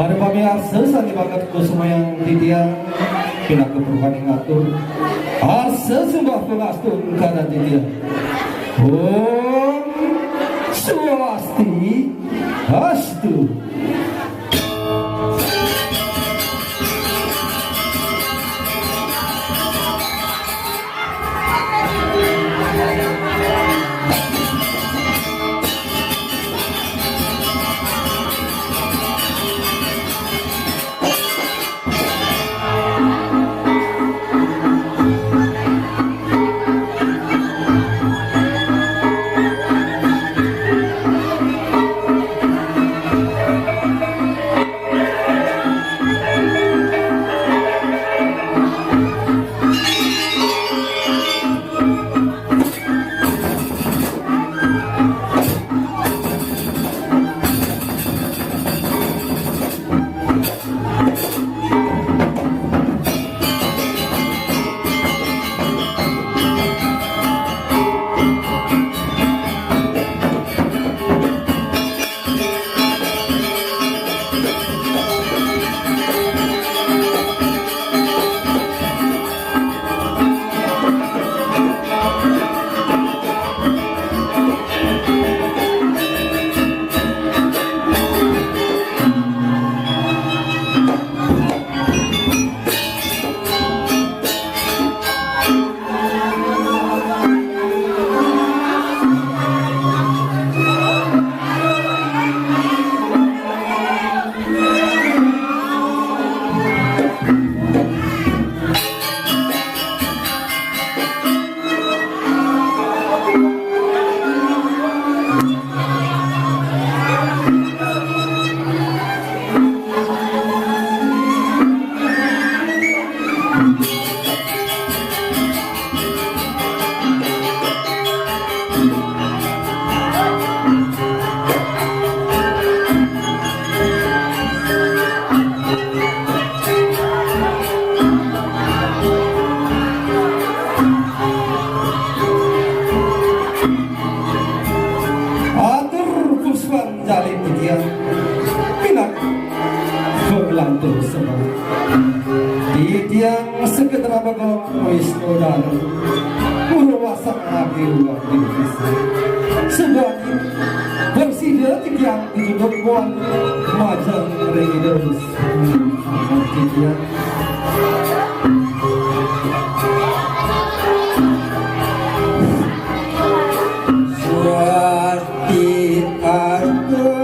Ada pamirsa sani bakat kusumayang titiang kena keperluan yang atur asa sembah pengastun kada titiang Om Swasti Astu. Titiang sekedar bagong Wisnu Danu Purwasak Abiru Abdisa Sebagi bersidia titiang dijuduk buan Majang Regidus Titiang Suati Ardo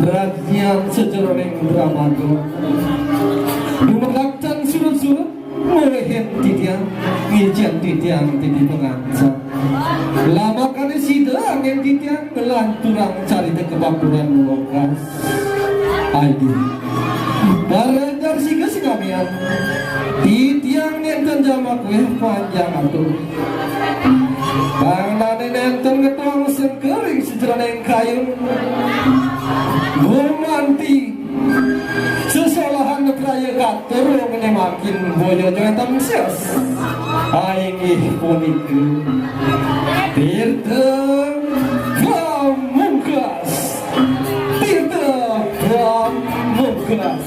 Rajian sejeroning Brahmana Dumelaktan surut-surut Mulehen titiang Ngijan titiang titi pengancam Lama kali sida angin titiang Kelanturang cari kebakuran lokas Aidi Darandar siga sikamian Titiang nenten jama kue panjang atur Bang nane nenten ngetong sengkering sejeroning kayu Gumanti sesalahan nekraya katur yang menemakin boyo joetan sias Aingih puniku Tirta Pramungkas Tirta Pramungkas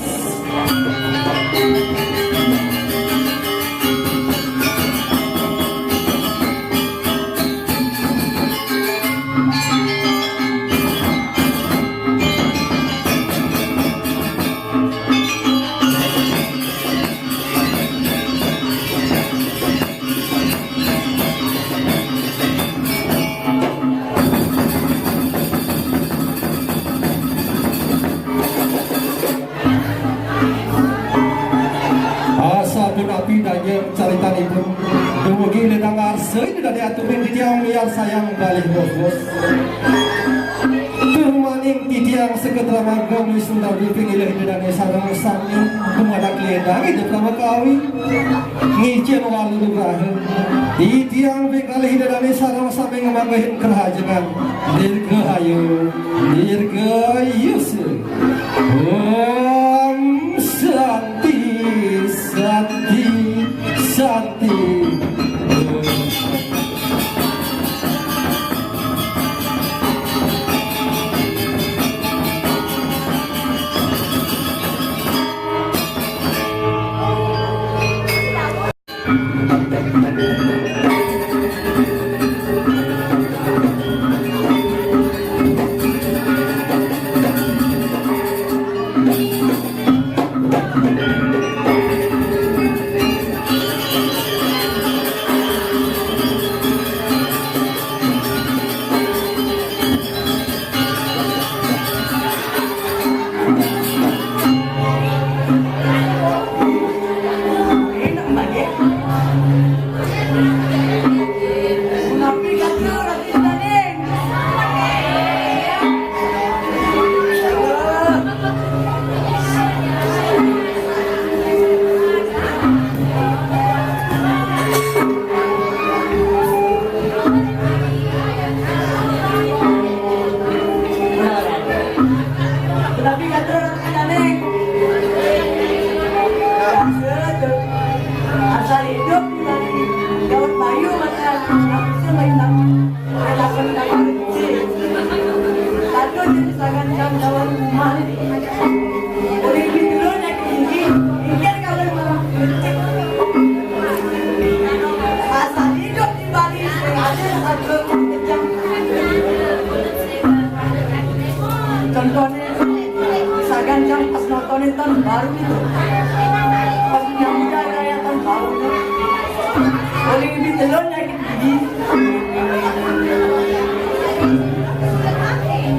danya caritanipun dumugi nedang arseuy dari aturin titiang miar sayang balih bos turmaning titiang seketra magam wis ndawi pingilih nedane sareng sami mengadak ledang itu pertama kawi ngicen walu rahe titiang pingkalih nedane sareng sami ngamagahin kerahajengan dirgahayu dirgayus Om Santi Santi Santi contohnya misalkan jam pas nontonin tahun baru itu pas yang muda kayak tahun baru itu boleh lebih telur nyakit gigi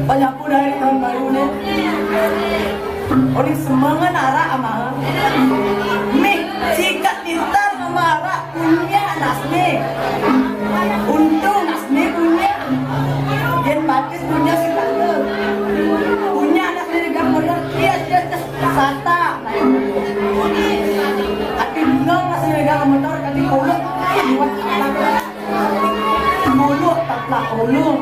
banyak pun dari tahun baru ini oleh semangat arah ama mik sikat tintar sama arah punya nasme untung nasme punya gen batis punya sikat punya anak dari gambar dia sata tapi bingung masih ada motor kali kolok mulut tak kolong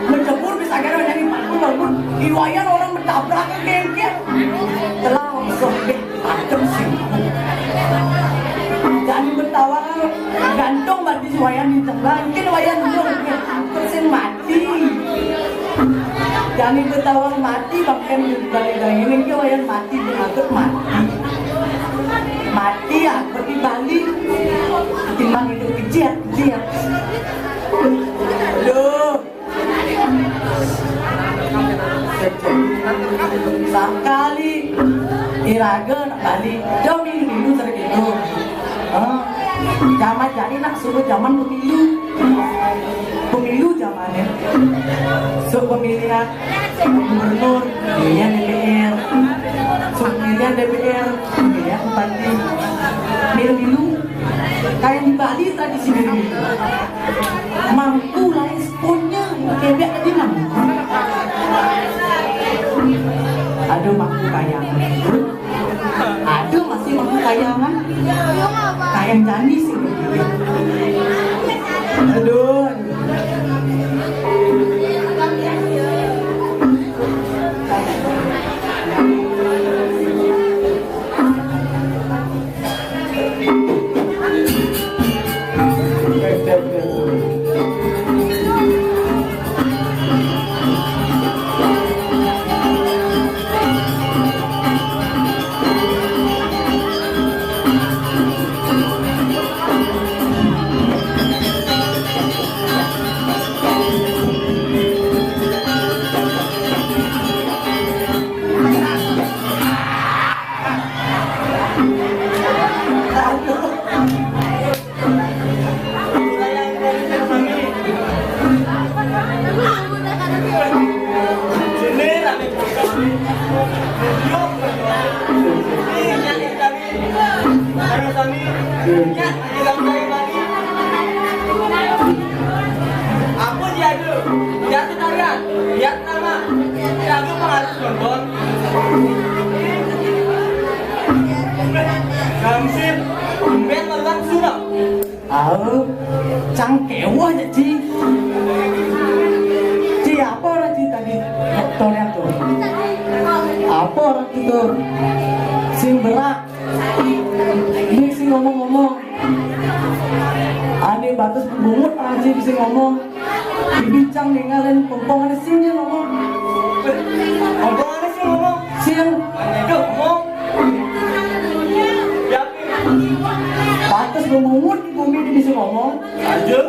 menjebur bisa gara jadi bangun iwayan orang mentabrak ke gengnya telah sobek macam sih dan bertawa gantung bagi iwayan di tengah mungkin iwayan belum persen mati jadi bertawa mati bahkan dari ini iwayan mati diangkat mati ya pergi Bali timbang itu kecil aduh sekali iraga nak Bali jauh minggu tergitu zaman jadi nak suruh zaman pemilu zamannya pemilihan gubernur pemilihan DPR pemilihan DPR pemilihan bupati milu kayak di Bali tradisi milu mampu lah responnya kebek tadi mampu ada mampu kayangan ada masih mampu kayangan kayang jani sih aduh Ya, bilang saya balik. Aku diadu, diadu tarian, diadu nama, diadu pengaruh nonton. Kamsip, ben malam sudah. Cangkew aja Ci. Ci apa orang Ci tadi? Dokternya tuh. Apa orang itu? Sing berak. Ini sing ngomong-ngomong. Ane batas bungut orang Ci sing ngomong. Dibincang ninggalin pompongan singnya ngomong. Pompongan sing ngomong. Sing. Itu ngomong. Batas bungut di bumi dia bisa ngomong. Aja.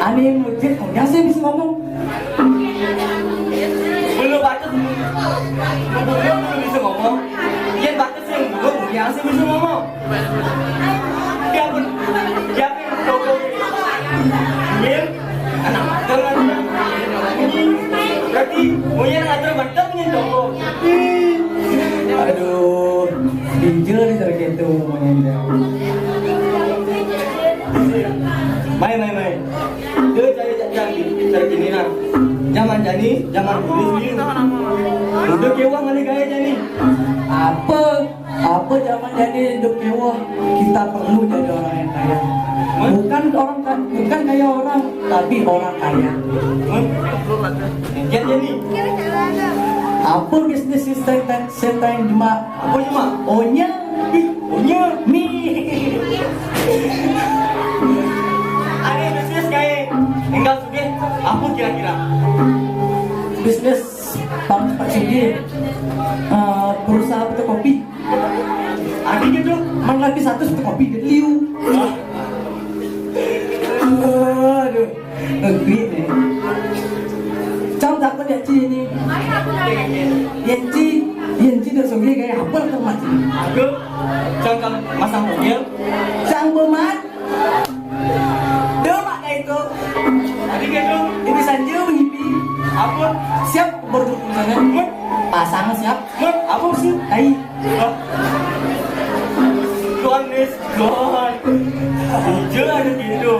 Ane mungkin punya sih bisa ngomong. Belum batas. Belum bisa ngomong. Dia batas yang belum yang sih bisa ngomong. Dia pun toko. Dia anak dengan berarti punya ngatur bantal punya toko. Aduh, pinjel nih tergitu ngomongnya. Mai. Dia cari gini nah. Zaman jani, zaman dulu ini. Udah kewa kali gaya jani. Apa zaman jadi hidup mewah, kita perlu jadi orang yang kaya. Bukan kaya orang, tapi orang kaya. Jadi Apa bisnis setan cuma? apa cuma? Onya mi. Ada bisnis kayak enggak suge. Apa kira-kira? Bisnis Bang Cepat Sudi, berusaha untuk kopi. Ada gitu. Man lagi satu kopi ke liu. Aduh, negeri nih. Trong takut ya Ci ini. Yenci dah sungguh kayak apa kan mati. Aku jangan masang mobil. Sang bemat. Dia mak kayak itu. Ada gitu. Ini saja menghipi. Apa? Siap berhubungan. Pasangan siap. Apa sih? Tai. Tuan. Hijau ada gitu.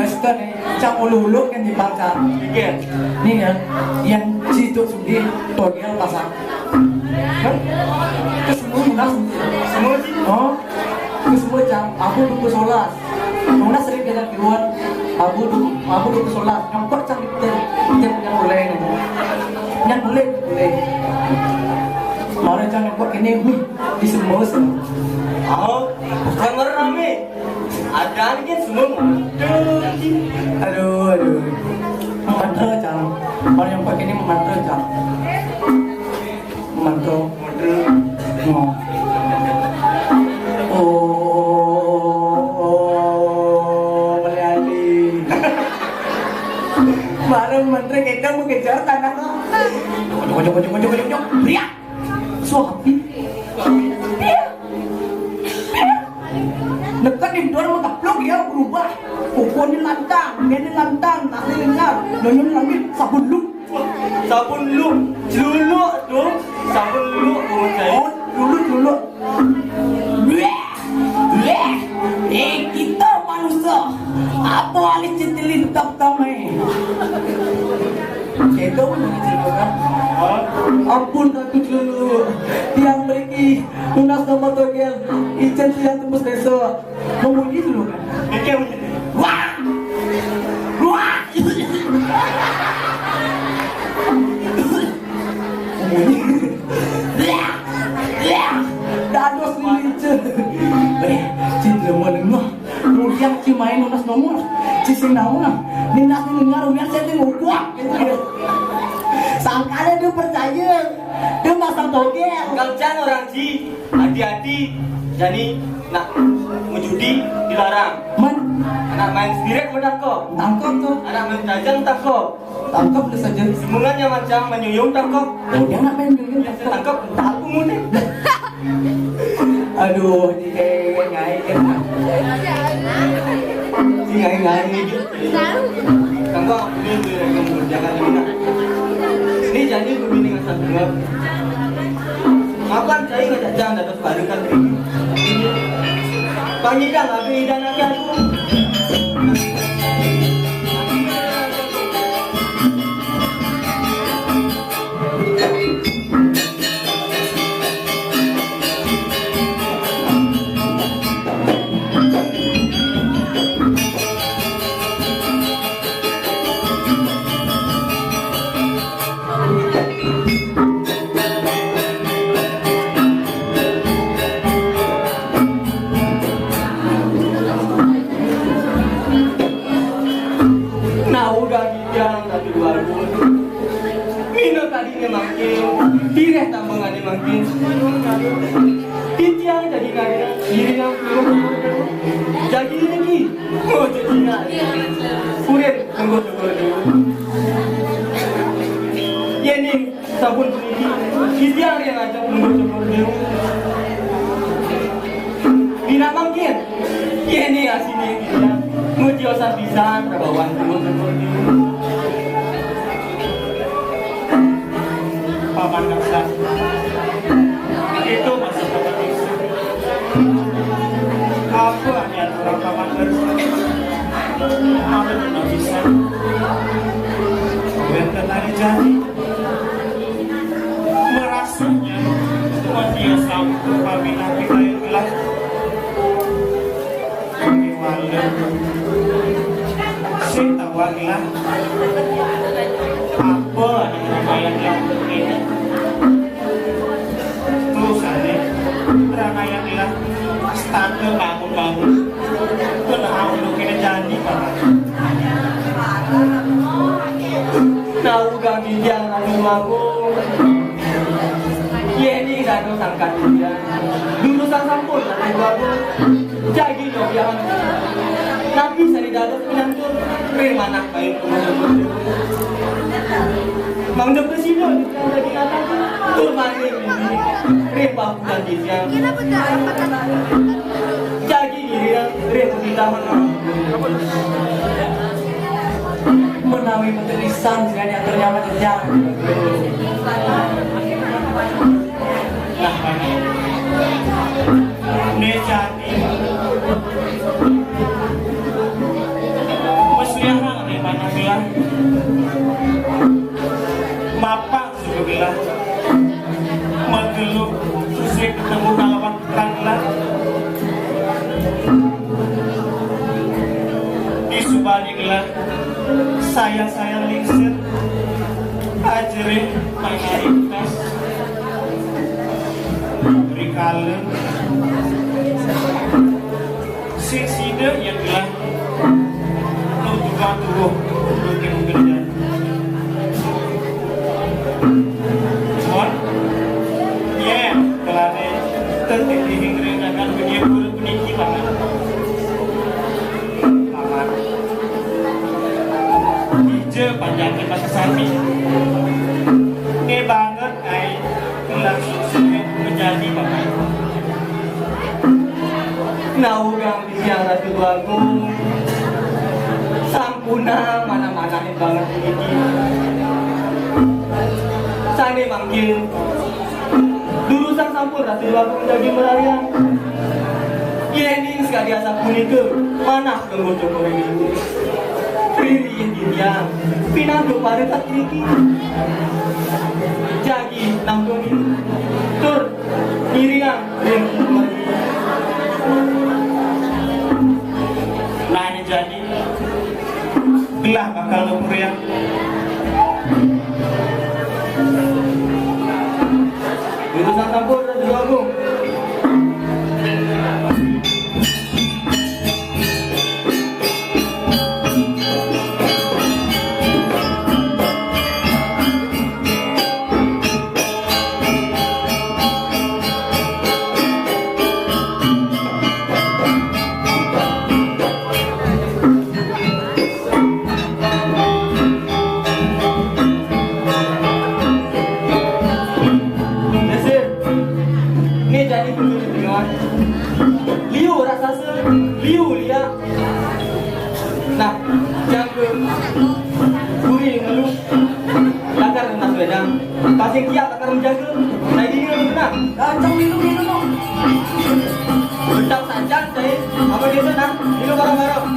Setelah nih, cang ulu-ulu kan dipacar. Iya. Nih ya, yang situ sendiri togel pasang. Itu semua munas. Semua sih. Oh, itu semua cang. Aku dulu solas. Munas sering kita keluar. Aku dulu solas. Nyongkok cang yang boleh nih. Yang boleh. Mau cang nyongkok ini, di semua sih. Oh, kamar rame. Ada kan semua. Aduh. Memantra cang. Orang yang pakai ini memantra cang. Memantra. Oh, Malayali. Barang menteri kita mau kejar tanah. Kocok. Ria. Suapi. Dekat di luar mengkaplok ya berubah. Kukunya lantang, ini lantang, nasi lengar, nonyon langit, sabun lu. Sabun lu, dulu tuh, sabun lu Oh, dulu. Kita manusia. Apa alis citilin tak tamai? Kita menceritakan. Ampun ratu dulu. Tiang meriki, tunas nama togel, ijen tiang tembus besok. Memuji dulu kan? Oke. Wah. Dados lincah. Cinta menengah. Muliang ci main unas nomor. Ci sinauna. Ninas dengar unya saya ngukuak. Sangkanya dia percaya. Dia masang togel. Kalcan orang ji, hati-hati. Jadi nak menjudi dilarang. Anak main spirit menangkap. Tangkap tuh. Anak main tajam tangkap. Tangkap dia saja. Semungannya macam menyuyung tangkap. Oh, dia nak main dulu Tangkap tahu mudah. Aduh, ini kayak ngai kan. Ngai gitu. Tangkap ini yang jangan ini. Ini jadi begini nggak sadar. Kapan saya ngajak jangan dapat baru kan ini. Pangidang abi dan aku. Direh tambangan makin titiang jadi kaya diri yang jadi lagi mau jadi nggak kuret tunggu ya ini sabun ini titiang yang ada tunggu bina makin ya ini asini mau diosa bisa terbawan tunggu paman Naksa itu masih paman Naksa apa hanya orang paman Naksa apa tidak bisa benten hari jadi merasanya dia sanggup kami nabi kain gelas kami wala si tawagilah apa yang ini terus ada rangkaian ilah standar bangun-bangun kenapa untuk kita jadi pak tahu kami jangan aku ya ini gak ada sangkat dia dulu sang sampun aku jadi dong yang nabi sari dados pinangkur mana baik Mang Dok Presiden lagi kata tur mani repa bukan dia jadi dia repa kita menawi mentelisan dengan yang ternyaman jejak nah ini jadi mesliahan nih mana bilang bapak juga bilang mageluk susah ketemu kalawan peranglah di subaliklah sayang lingsir ajarin mayoritas beri kalem sida yang bilang tubuh mungkin kerja mohon ya kelane tertib dihingrenakan dunia guru peniki banget paman hijau panjangnya pakai sapi ini banget ay gelang yang menjadi paman naugang siang ratu aku sampuna mana-manain banget ini sane manggil dulu sang sampun ratu aku menjadi meraya ini sekali asap ke mana genggo joko ini Riri India pinanggo pada tak ini jadi nanggung ini tur iringan ring nah ini jadi gelah bakal lumurian dulu sang sampun ratu aku nah, yang ke buri ngeluh lakar rendah bedang pasir kiat lakar menjaga nah ini benar kacang minum betap saja saya Besok nang, minum bareng-bareng.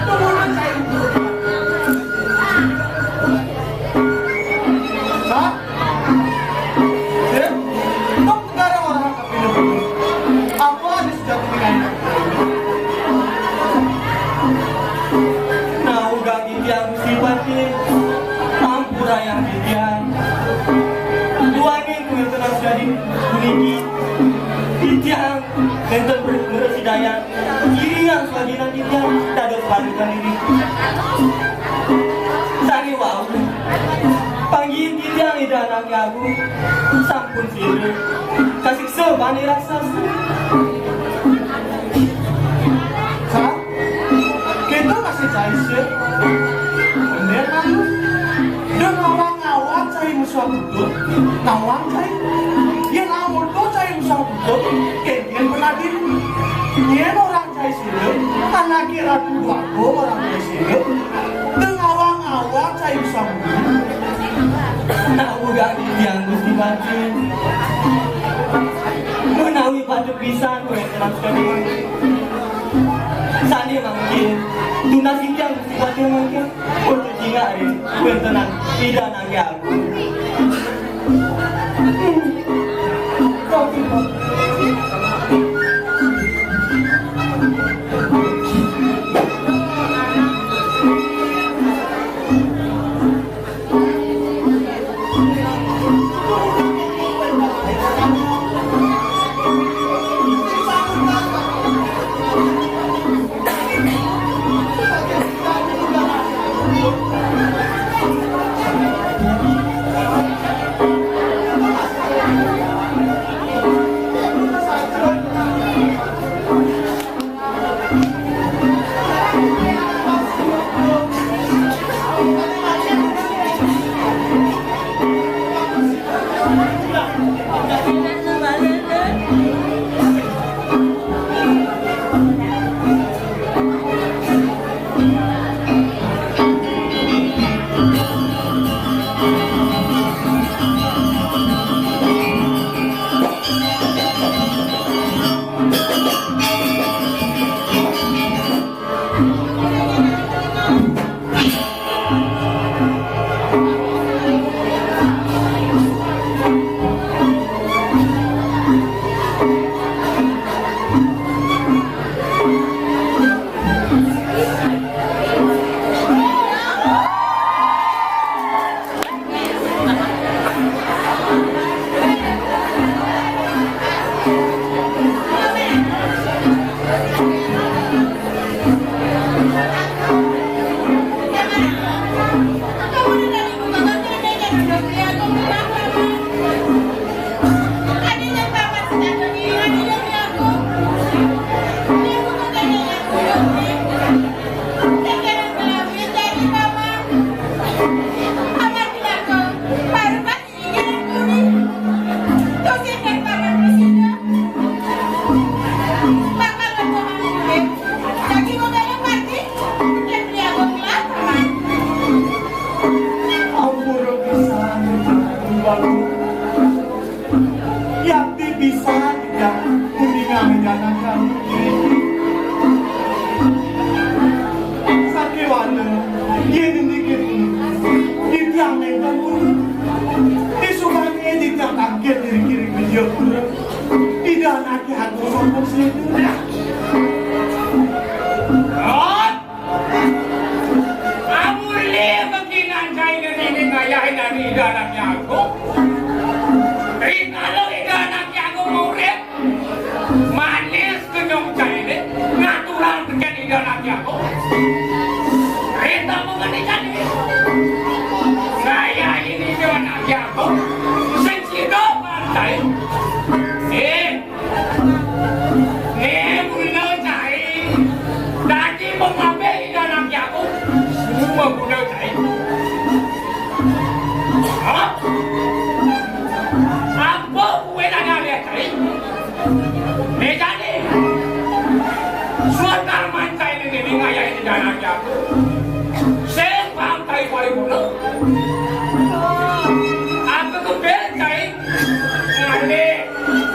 Tumunan saya. Sah? Ya? Kok negara orang kapinan? Apa ada sejati dengan Nah, uga gitiang sifati Ampura yang gitiang Luangin kumentenan jadi kuniki Gitiang Menten bersidayang Kiri yang swaginan gitiang Tadok padukan diri Sari wau Panggil gitiang ida anaknya aku Sampun sire Kasih sebani raksasa Sah? Kita masih cahaya sih. Bener kan lu? Dan ngawang-ngawang cahaya musuh betul. Ngawang cahaya. Ya ngawang tuh cahaya musuh betul. Kalian pernah diri. Dia orang cahaya sih. Anak kira tuh aku orang cahaya sih. Dan ngawang-ngawang cahaya musuh betul. Nah, uga gitiang gusti batin Menawi pada pisan kumentenan sekali Sani mangkin, tunas yang sifatnya mangkin, untuk jinga bentenan tidak nagi aku.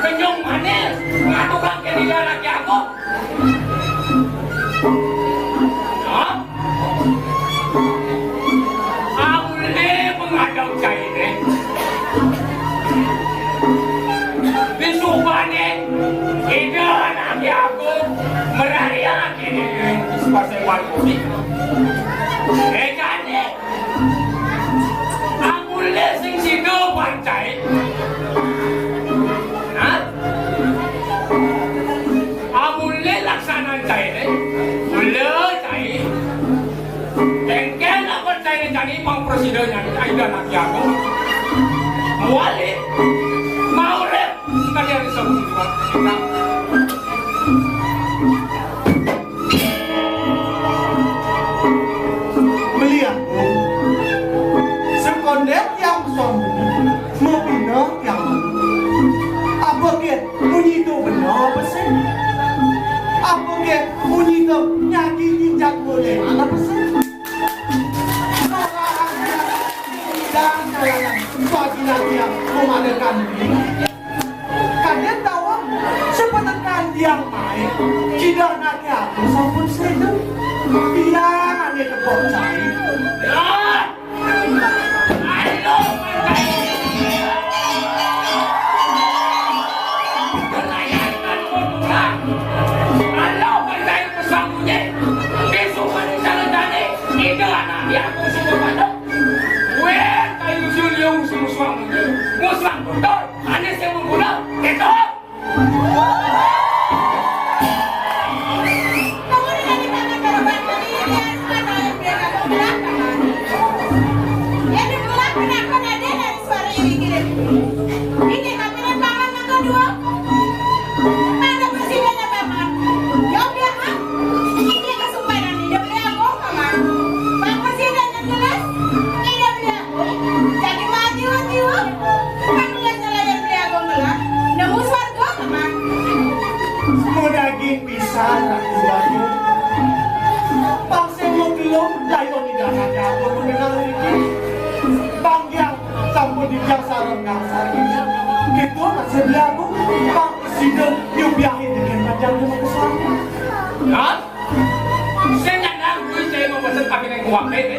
Kenyong manis, ngatukan ke di dalam aku. Hah? Amune mengadau caire. Bisubane ida anak aku merariak ini seperti walpudi. Ekane amune sing sido pancai. Hah? Amune laksanan caire. Mula caire. Tengkel apa caire jadi pang presiden yang ida anak aku. Wali mau rep kalian disebut juga. Melihatmu sekondet yang sombong membina yang malu. Apa ke bunyi itu benar apa sih? Apa ke bunyi itu nyakiti jak boleh apa sih? Dan kalangan bagi nanti yang mengadakan diri. Kalian tahu sepetekan yang main tidak nanti aku sampun sedang biar ada kebocai. Halo, pelayanan kotoran. Halo, pelayan pesambunyi. Besok pada jalan-jalan itu anak yang aku semua pada. Weh, kayu suliung semua suamunya. Musang kotor, anda yang mengguna, itu. Daging pisang aku baju pangse mo kilo layo ni dana ako mengenal iki bang yang campur di yang sarang nang sarang gitu masih aku bang presiden yu biahin dengan panjang di kesana. Hah? Saya nyandang duit saya mau pesen pakai naik uang ini.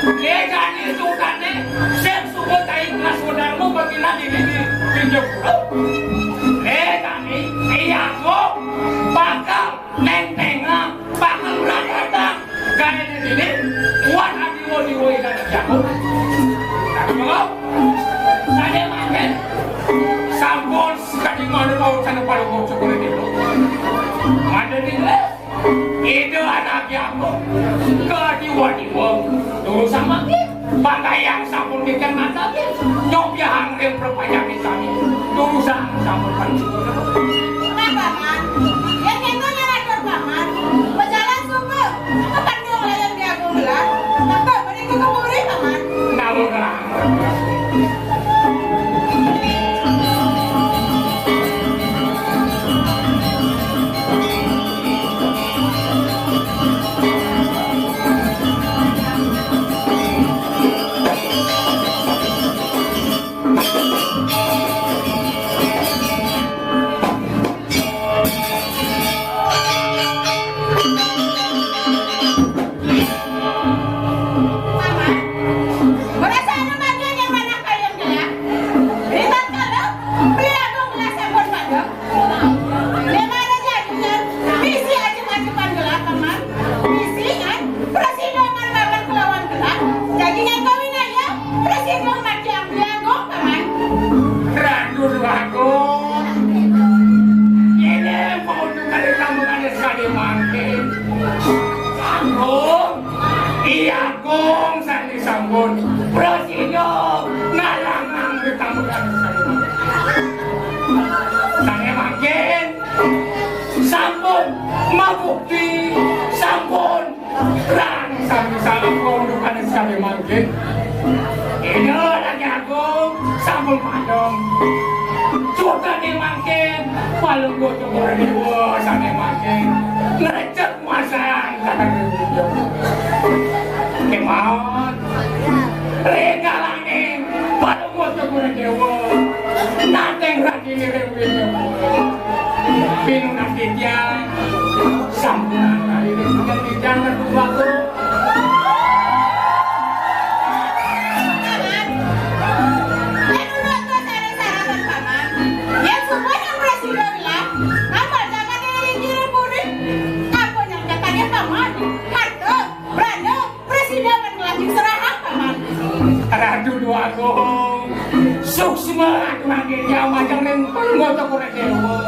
Legani sultannya, saya suka tarik kelas saudaramu bagi nanti di pinjau pulau. Legani, iya kok bakal nentengah, bakal datang. Karena di sini, kuat hati wo ikan jago. Tapi mau, saya makan sampun sekali mana mau sana pada bocor ini dulu. Ada di itu anak aku kadiwa-diwa dulu sama bangkai yang sampun bikin mata nyopya hangrem perpanjang di kami dulu sampun pancur kenapa man? Yang itu nyerah paman berjalan suku kapan dia ngelayan di agung lah apa mereka kemuri paman namun lah Dirjan. Sampunan kali ini Dirjan mertuaku. Radu dua gong suksma akhirnya macam yang ngocok oleh dewa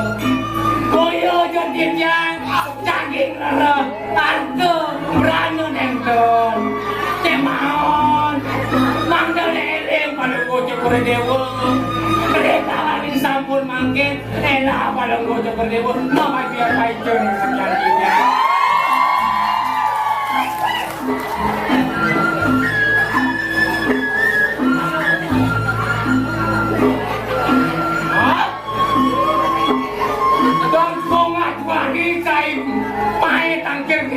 koyo jadinya caging rara tante berani nonton cemaon mangdal eleng pada ngocok oleh dewa mereka lagi sampun mangkin elah pada ngocok oleh dewa mama biar hancur sejatinya.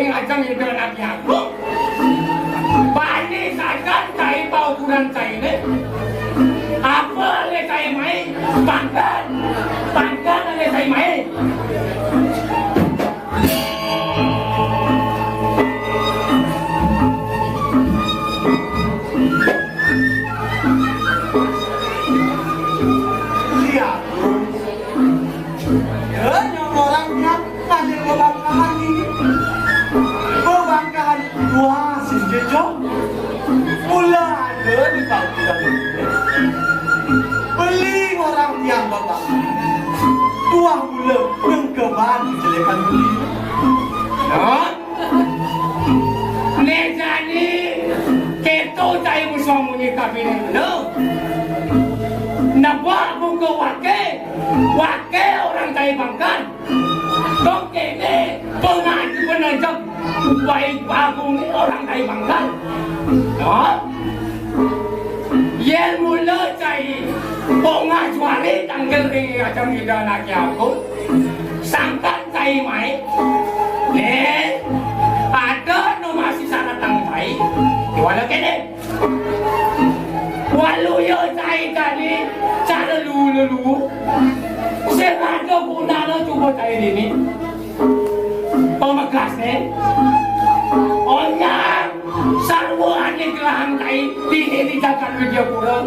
Ajang itu lagi aku bani saja cai bau kurang cai ni apa le cai mai pangkan le cai mai lihat yang orangnya ada kebanggaan ini wah, sinjejo, pula ada di pangkulan ini. Beli orang yang bapak, tuang pula mengkeban dijelekan beli. Nejani, keto cai musuh muni kabin no. Nampak buku wake orang cai bangkan. Dok kene pengaji penajam. Baik bagus ni orang kaya bangkan, yang mula cai pengajuan tanggal ni macam ni dah nak aku, sangkan cai mai, ada no masih syarat tangkai, walau kene, walau yo cai tadi cara lulu, sengaja guna lo cuba cai ini. Pemakas ni, orang sarwa ni kelahan kai di jalan Widya Pura,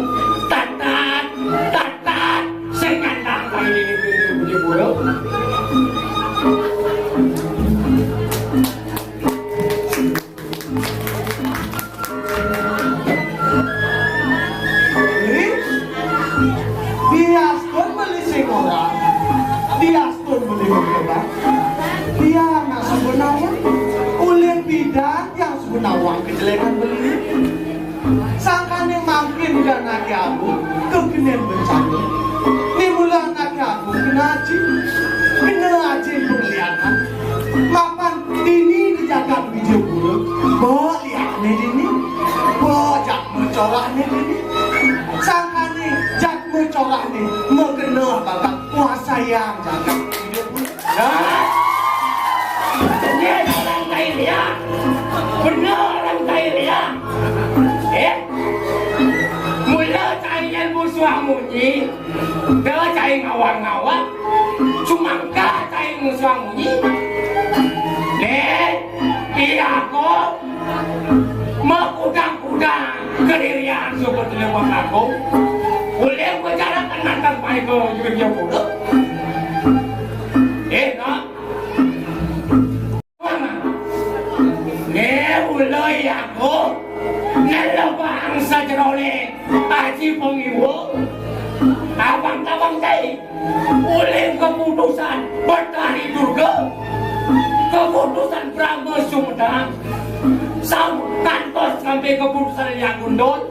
tatat, sengandang kai di Widya Pura. Dia pun beli sekolah, dia pun beli mobil. Dia nak sebenarnya oleh bidang yang sebenarnya kejelekan beli sangkan yang makin dan nak aku kekinian bencana ni mula nak aku kena aji penglihatan makan dini dijaga video buruk bawa lihat ni dini bawa jak mencorak ni dini sangkan ni jak mencorak ni mengenal bakat kuasa yang jaga video buruk. Dia orang kaya, benar orang kaya. Mula cari musuh munyi, dia cari ngawang-ngawang, cuma kah cari musuh munyi. Dia aku mengkudang-kudang kedirian seperti lewat aku. Boleh berjalan kenangan baik ke Widya Pura. Nak? Ulai aku nela bangsa jerole aji pengiwo abang-abang saya oleh keputusan Bathari Durga keputusan Brahma Sumedang kantos sampai keputusan yang gundul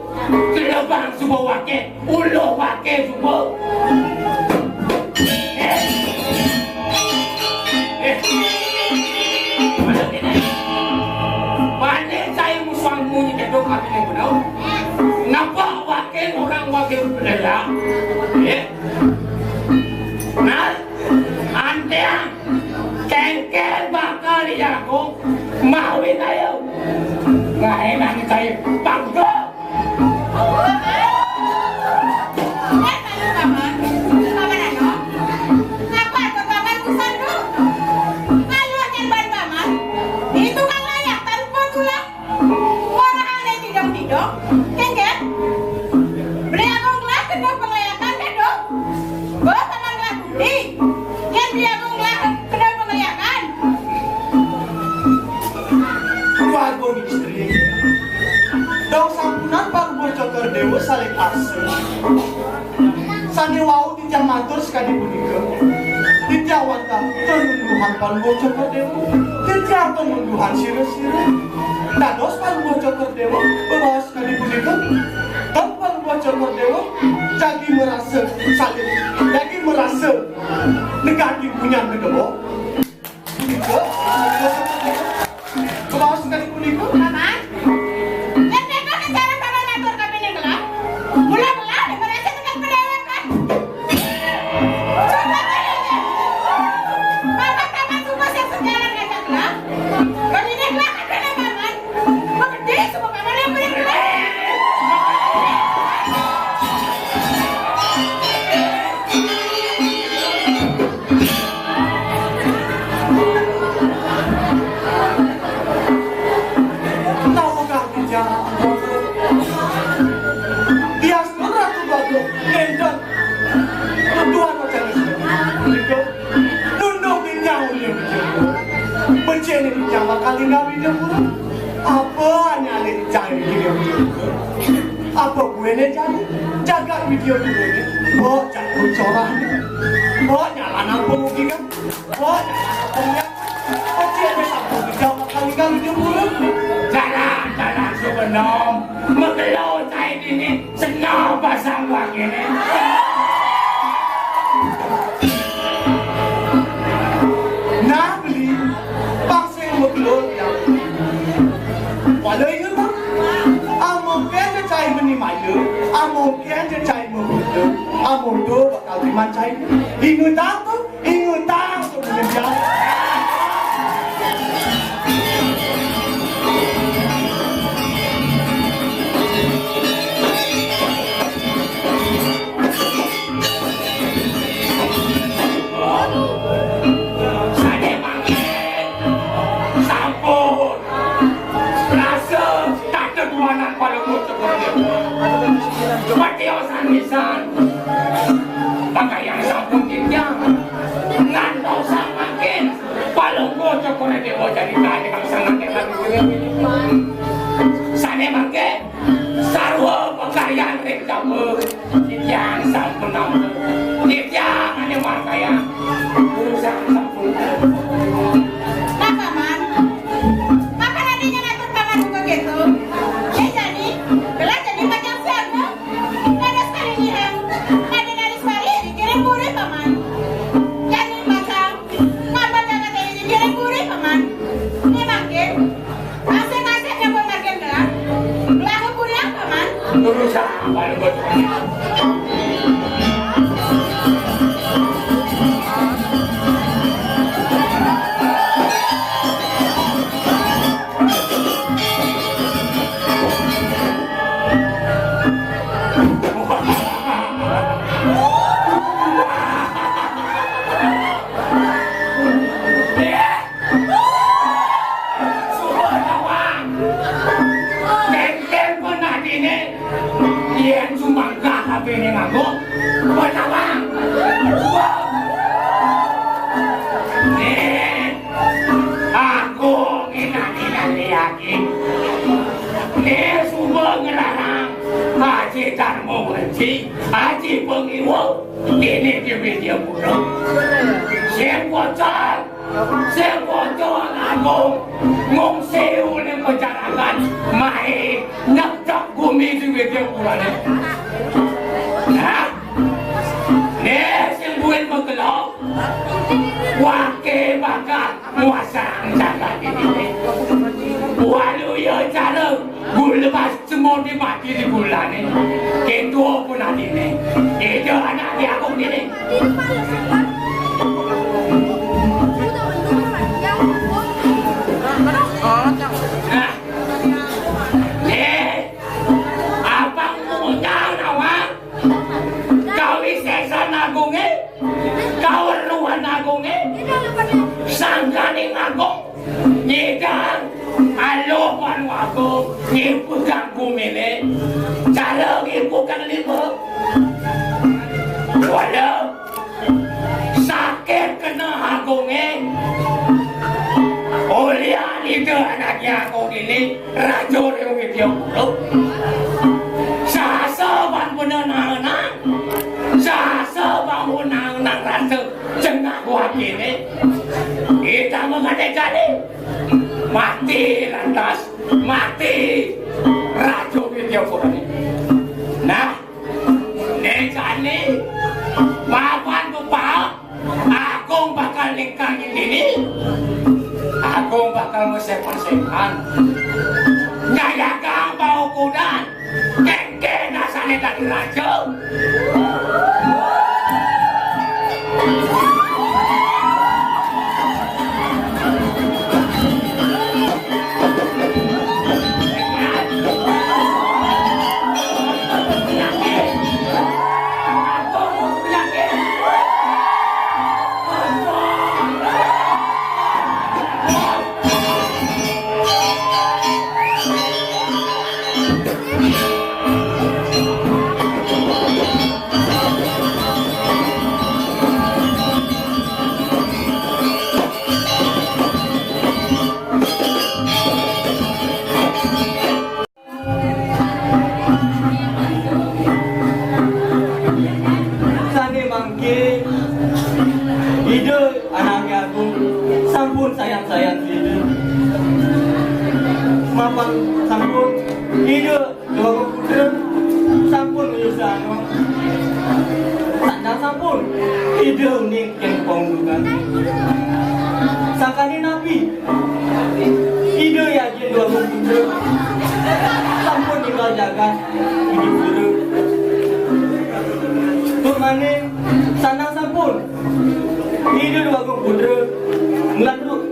kelebang sebuah wakil ulo wakil sebuah nampak wakil berbeda nah anda kengkel bakal aku mawin ayo nggak enak saya bangga salib asli. Sani wau di jam matur sekali punika. Tidak wanta penunduhan Palunggo Cokordewo, tidak penunduhan sira-sira. Dados Palunggo Cokordewo bawa sekali punika. Dan Palunggo Cokordewo jadi merasa salib, jadi merasa negati punya negara. Punika, bawa sekali punika. Paman, yang mereka bicara pada natur kami ini kelak. Mula-mula merasa dengan pendewakan. Coba kalian. Paman-paman semua yang sejalan dengan kelak. Kali ini kelak adalah paman. Mengerti semua paman yang beri kelak. Tahukah bicara dia sebenarnya tu bagus kencan tuan macam ni itu nunduk di nyawa dia bercene di nyawa kali nabi dia pula apa hanya ada di cari dia apa gue ni jadi jaga video dulu ni jangan bercorah nyalanan pemukiman nyalanan pemukiman bercene sampai di nyawa kali nabi dia pula Jalan sebenom, mengelau saya ini senang pasang wang ini. Nah beli bangsa yang berkeluar yang walau ingat tak? Amungkin dia cai menimaya, amungkin dia cai membuka, amungkin bakal dimancai. Ingat tak tu? Ingat tak sebenarnya? Misan pakaian sampun tinjang ngantau samakin Palunggo Cokordewo jadi tadi kang sangat enak sane mangke sarwa pakaian rek damel tinjang sampun namel tinjang ane pakaian urusan sampun Nah paman, kapan adanya natur paman juga gitu? Jadi, gelas jadi macam siapa? Ada sekali nyiram, ada dari sekali dikirim gurih paman. Jadi macam, ngapa jangan tadi dikirim gurih paman? Ini makin, masing-masing yang pemakin gelas, gelas gurih apa paman? urusan Palunggo Cokordewo Haji Darmo Haji, Haji Pengiwang, ini dia buruk. Saya bocor agung, ngong sewu ni penjarakan, mai nak tak bumi di dia buruk ni. Nah, ni yang buat berkelok, wakil bakal muasang jaga ini. Walau ya cara gula pas semua dimati di bulan ni, ketua pun ada ni, itu anak dia aku ni. Abang muda nawang, kau isesan agung kau ruan agung sangkani agung, nyidang. Halo Pan Wago, ngipukan bumi ni, cara ngipukan lima. Walau sakit kena agung Olia itu anaknya agung ini, rajo yang video buruk. Sasa kini kita mengadekani mati lantas mati Rajo Widyapura. Nah, nekani papan lupa aku bakal lingkangin ini, aku bakal ngesepan-sepan ngayagang bau kudan kengke nasane dari Rajo. Sayang ini mapan sampun ide dua putra sampun menyusahkan tanda sampun ide unik yang penggunaan sakani nabi ide ya dia dua putra sampun tinggal jaga ini putra tuh mana sana sampun ide dua putra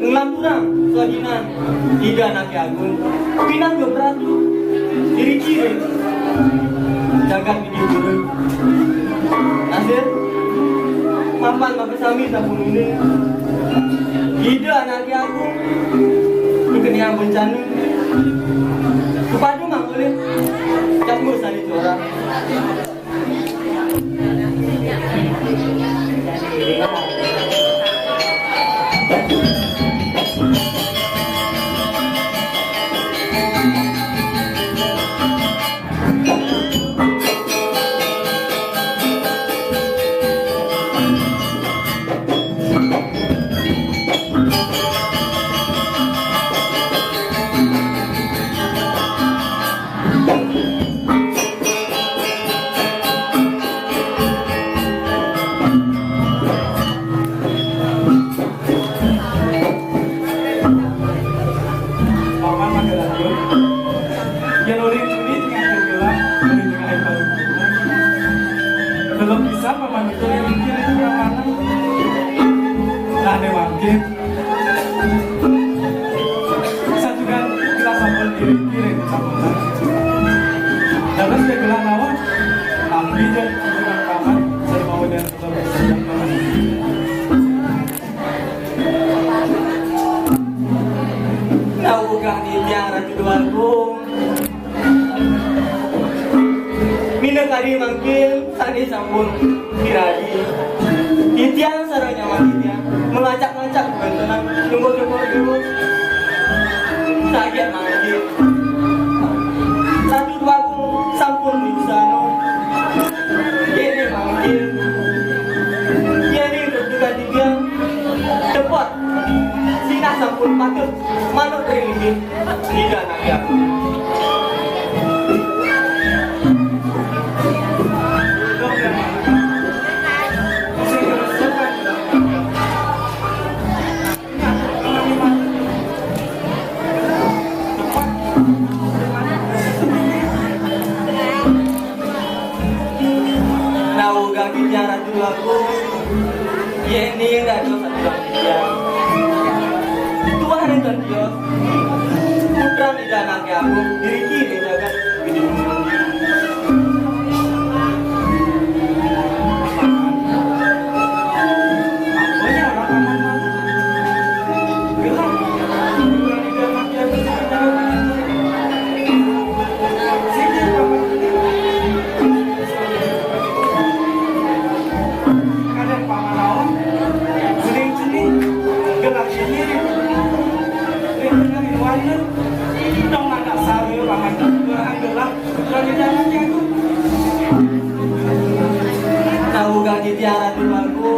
ngelanturang sodinan tiga anak agung pinang gebratu diri kiri jaga video dulu nasir mapan mabesami sabun ini tiga anak agung kekenian bencana kepadu mang boleh cakmu sali corang belum bisa paman itu mikir itu yang mana nah mungkin saya juga kita sampel kiri sampel terus dia bilang awak tapi dia juga paman saya mau dia tetap saja paman tahu bukan dia ratu dualku mina kari mangkil sani sampun diradi titian saranya mangkilnya mengacak-ngacak bentunan tunggu sakit mangkil satu dua sampun bisano ini mangkil ini juga tiga cepat sina sampun patut manut ringgit tidak nak aku bicara dulu aku ini enggak ada satu dia Tuhan itu dia putra tidak anaknya aku diri kiri jaga hidup tahu gak di tiara dulu aku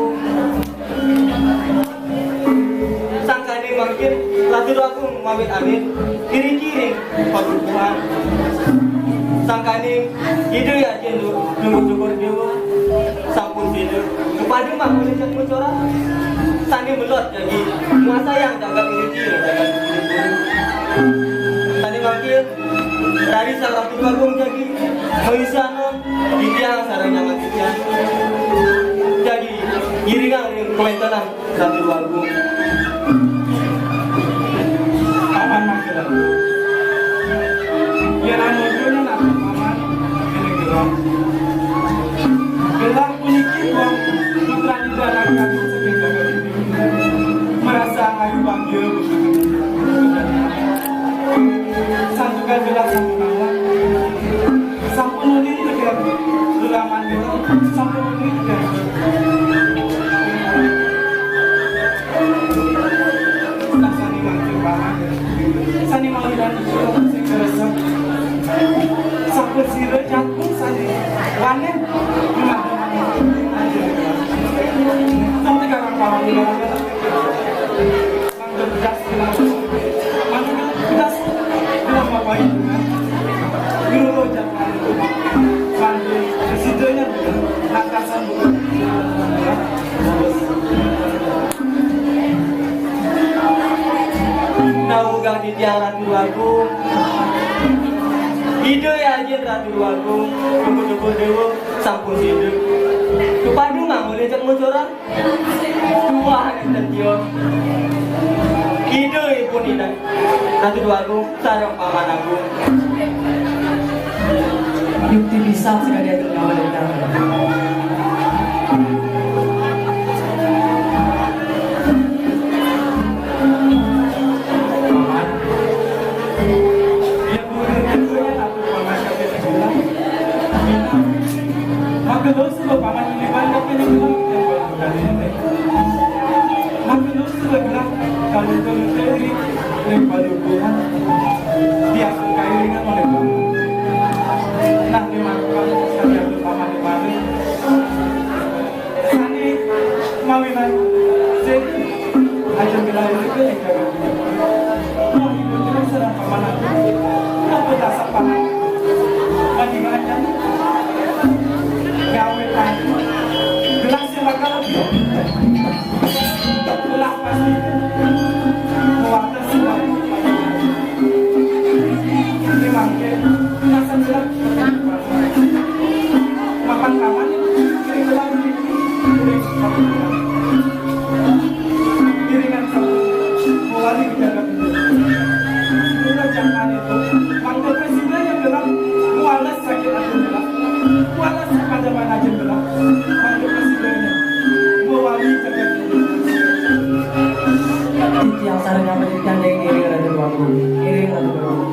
makin latur aku amit-amit kiring-kiring padukuhan sangkaning hidup ya jendu nunggu dewa sampun tidur kepadu mah boleh cek mencora sani melot jadi muasa yang jaga kiring-kiring jaga kiring-kiring sani makin dari sang ratu agung jadi mengisanon di tiang sarangnya maksudnya jadi giringan kewentenan ratu agung Paman Magelang. Ya namun dulu nak paman ini gelang. Gelang puniki wong putra idaran kami sepeda merasa ayu bangga santukan gelang satu nama sampun unik tegak gelaman gelang sampun unik tegak sani mangkir paman sani mangkiran sing kerasa sampun sira campur sani wanen sampai karang paman mangkir bedas mangkir bedas bilang apa itu guru jangan mangkir presidennya nakasan naugang di tiang ratu agung hidup ya aja ratu agung tunggu dewa sampun hidup kepadu mah boleh cek mencora wah dan dia hidup ibu nih ratu agung sarang paman agung Yukti bisa sekali atur nama dari tangan. Magelang sudah paman ini banyak yang bilang Magelang sudah bilang kalau dari yang padukuhan dia akan kairingan oleh kamu. Nah dimakan sekali atur paman di mana? Sani mawinan jadi aja bilang itu yang jaga. Mau ibu bilang sedang paman aku, apa dasar paman? Lagi ngajak. Gawe lagi gelang silakan gelang pasti mewarna semua ini mangke nasan gelang makan kaman kiring gelang kiringan satu mewali dijaga udah jangan itu mangke presiden yang gelang mualas sakit hati gelang walas pada mana aja bilang manggil presidennya mewali jaga Titi yang sarangnya menjadikan yang iring ratu agung iring ratu agung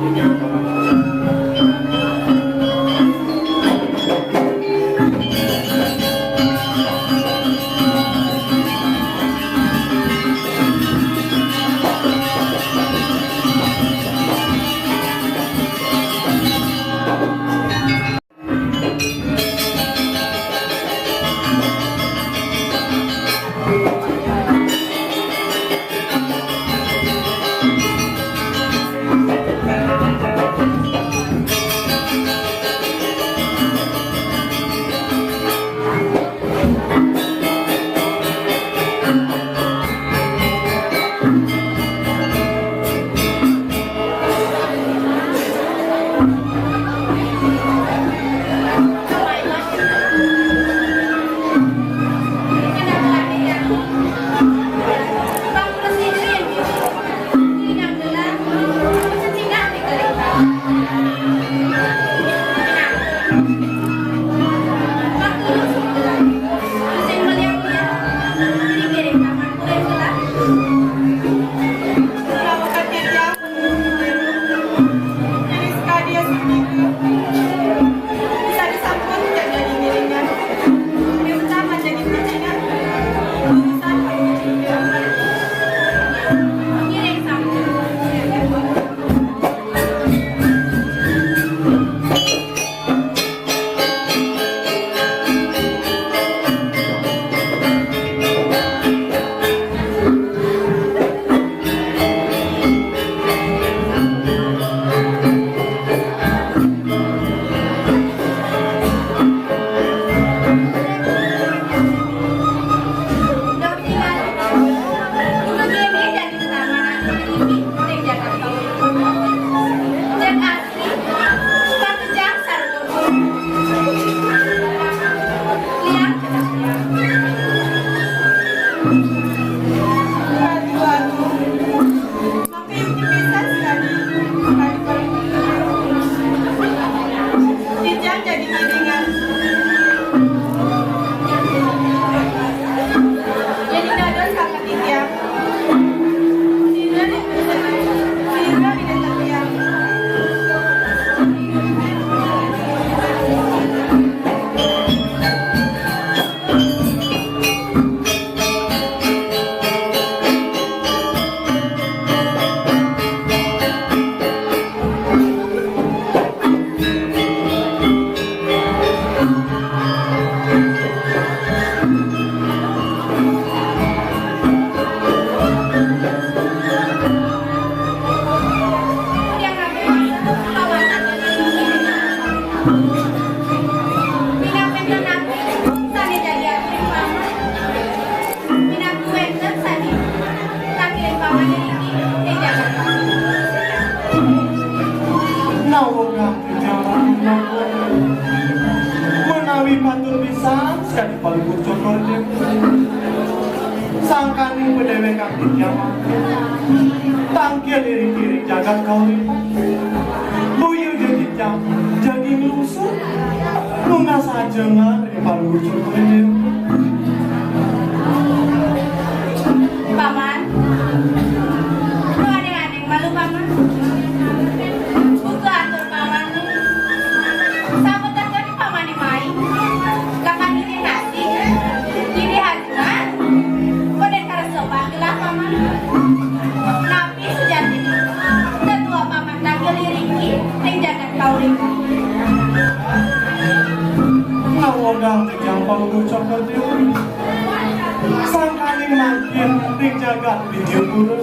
palukur cokor dia. Sangkani pedewe kaki kiamat. Tangkil diri-diri jagat kau ribu. Buyu jadi jam, jadi melusuk. Nunggu saja ngari palukur cokor dia. Paman, lu adeng-adeng malu paman. Buka atur paman lu. Sambut aja di paman di main. Lakan ini nasi, ini hajungan. Kode cara sopan gelah paman. Nabi sejati tetua paman tanggil ringki, yang jagat kau ringki. Ngawodang yang palukur cokor dia. Sangkaning makin ring jagat video guru.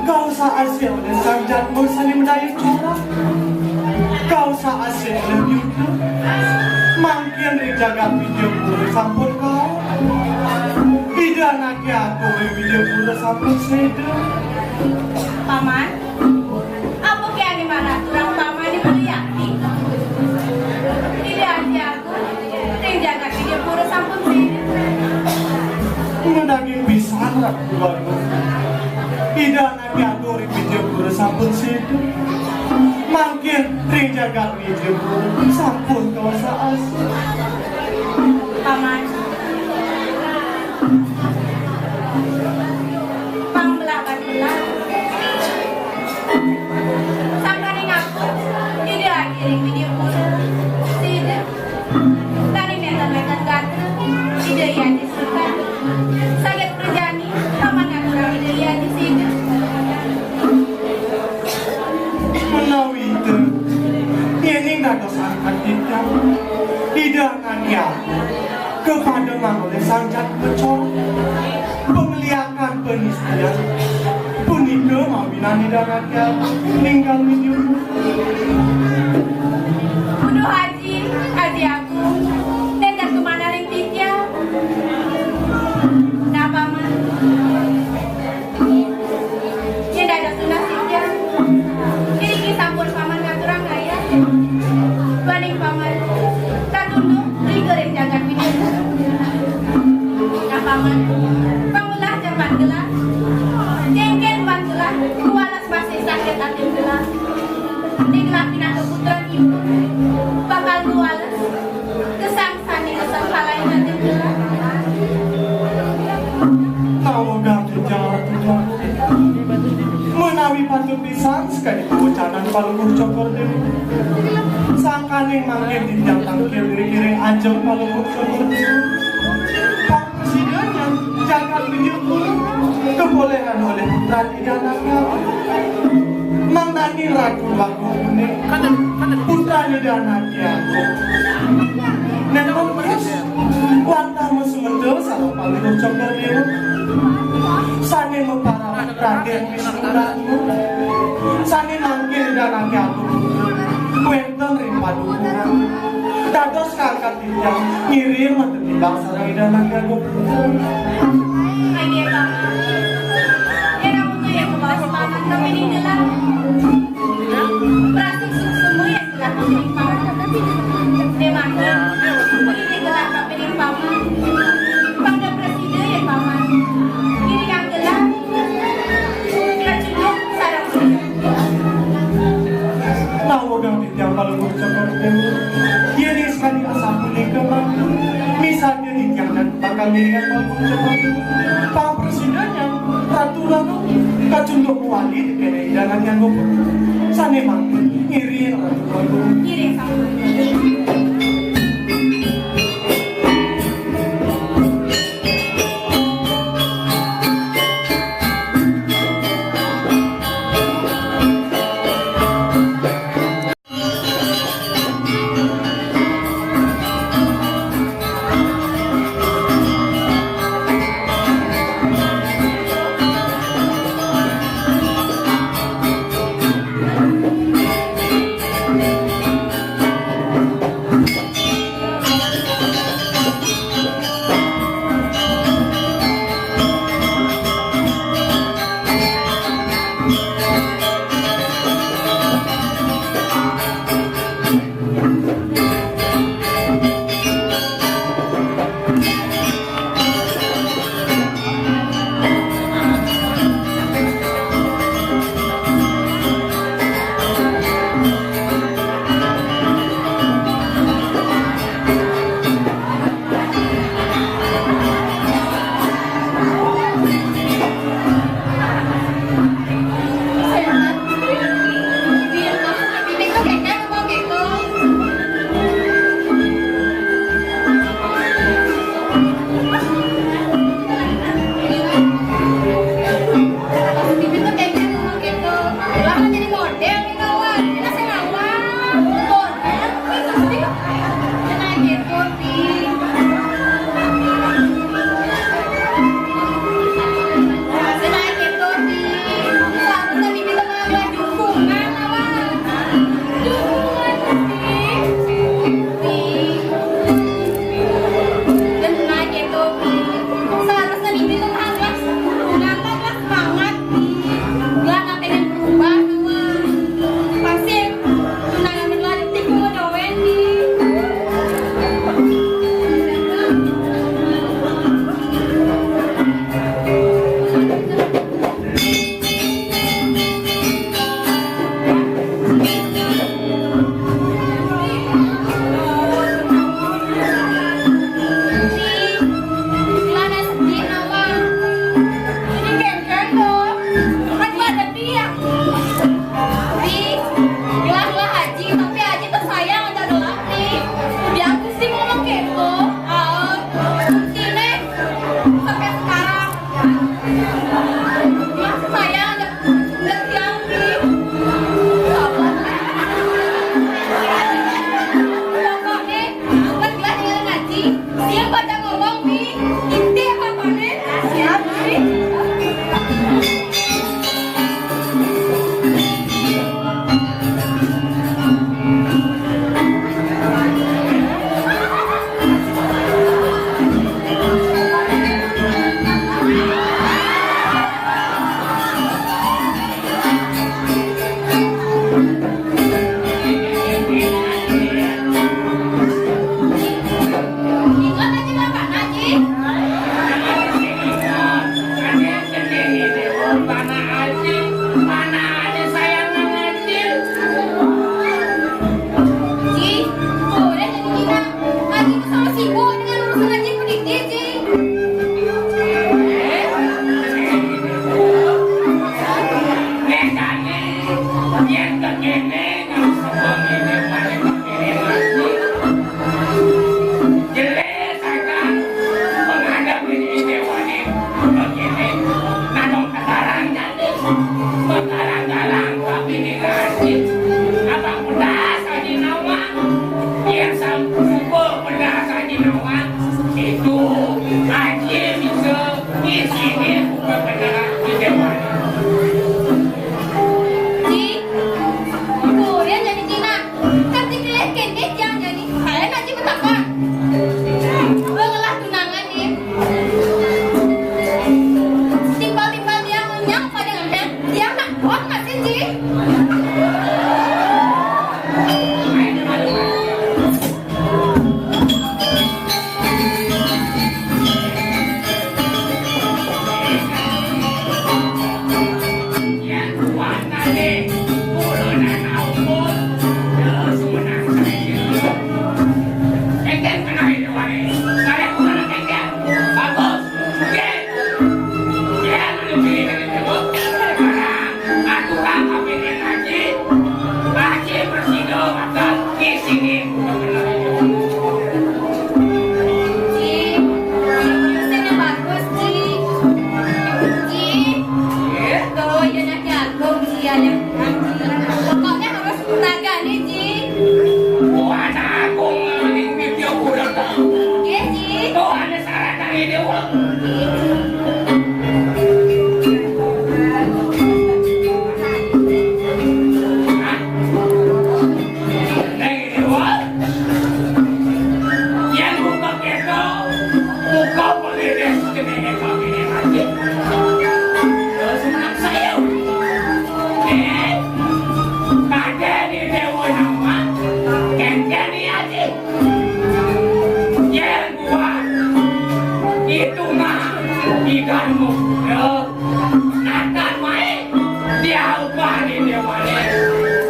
Kau sa-asyik oleh sanjatmu saling mendayu curah. Kau sa-asyik oleh yuda. Makin ring jagat video guru sampun kau. Tidak lagi aku video guru sampun seda. Paman, apa kaya di mana turang paman di Beliaki? Tidak aja aku, ring jagat video guru sampun sini. Menagih pisan ragu baru. Tidak lagi aku video guru sampun seda. Makin ring jagat video guru sampun kau sa-asyik. Paman, pang belakang belah. Sampai ngaku tidak lagi ring video guru. Tidak. Tadi meter-meter ganteng. Tidak yang disuka. Sakit berjani. Paman ngaku tidak yang disitu. Menawi itu, ini nggak dosakan kita. Tidak hanya kepada oleh sanjat pecol, pengeliakan penistian, punika mawinani darahnya meninggal video. Udah haji aku. Nekat kemana ring tiga? Nah paman, tidak ada sunnah tiga. Ini kisah pun paman ngaturang kaya. Banding paman, tak tunduk ring jagat video. Nah paman, pangulah jaman gelas, jengkel ban gelas, kualas masih sakit hati gelas. Digelah pindah keputusan ibu, bakal kualas, kesangsani kesal halai nanti gelas. Tahu ganti jalan tujuan. Menawi patut pisan sekali kebucanan palukur cokor dewi. Sangkaning mangkin dijang tangkil diri-diri ajeng palukur cokor dewi. Pak Presiden yang jagat video kebolehan oleh putra tidak nakal. Mang Dani ragu lagu kuning. Putranya dan anaknya. Nenong terus wantamu sementul sama palukur cokor dewi. Sani mempara Raden Wisnuratmu. Sani manggil dan anaknya aku. Kuenten ring padukuran. Dados kakak tidak ngirim materi bangsa rai dan anaknya aku. Lagi paman, ya kamu tuh yang kebawa semangat tapi ini gelas. Berarti semua yang gelas tapi ini paman. Memangnya ini gelas tapi ini paman. Pangda presiden ya paman. Ini yang gelas. Kita cukup sarang beliau. Tahu ganti yang palukur cokor dewi. Dia ni sekali asal kuning kemang. Misalnya ni yang dan bakal miringan palukur cokor dewi. Pak Presiden yang ratu lalu kacunduk wali dikenai dan yang gue. Sani manggil iri ratu lalu. Ini sama. Menggalang-galang kami ngaji. Abang pedas haji nawang. Yang sampai pedas haji nawang. Itu haji bisa di sini bukan benar di depan. Ji, Korea jadi Cina. Kasih pilih kendit yang jadi. Kalian aja betapa. Bengelah tunangan nih. Timpal-timpal dia ngenyang pada ngenyang. Dia nak buat nggak sih, Ji? Pokoknya harus tenaga nih, Ji. Iya, Ji. Ikanmu, akan main dia upah di dia balik.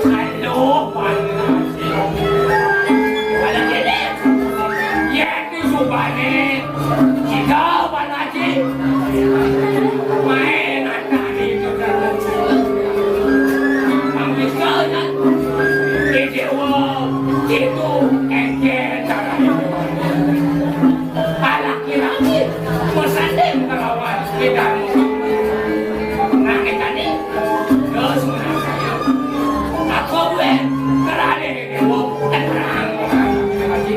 Halo, panasi. Kalau jadi, ya tu subane. Jika panasi, main akan itu terus. Ambil sekarang, itu engkau cara itu. Laki-laki bersanding melawan bidanmu. Nangis tadi, terus menangkaya. Aku gue kerana dewa terang orang lagi.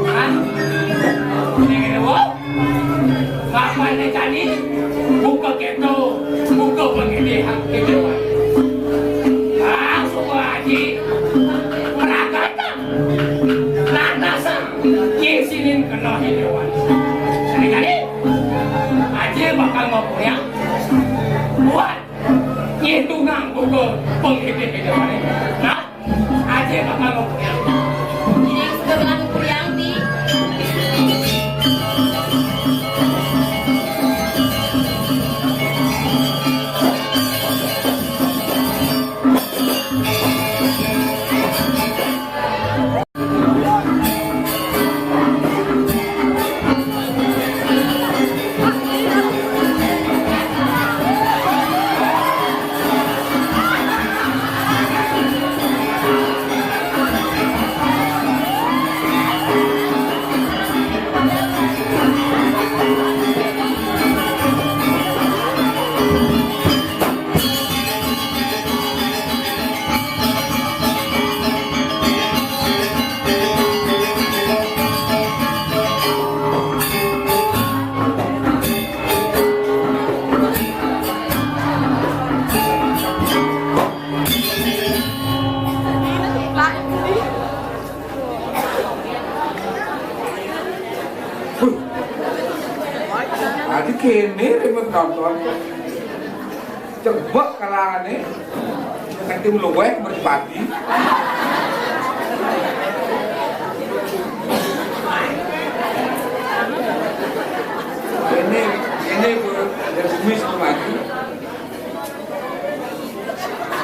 Hah? Ini dewa? Apa ini tadi? Buka keto, buka pengedihan kedewan. Langsung haji. Sinin kena hidupan. Jadi, aja bakal ngobrol buat ngitungan buku penghidup hidupan ini. Nah, aja bakal ngobrol. Ini sudah bilang kuriang di. Adik kene remote nonton coba kalane nanti meluweh merpati ini bersemis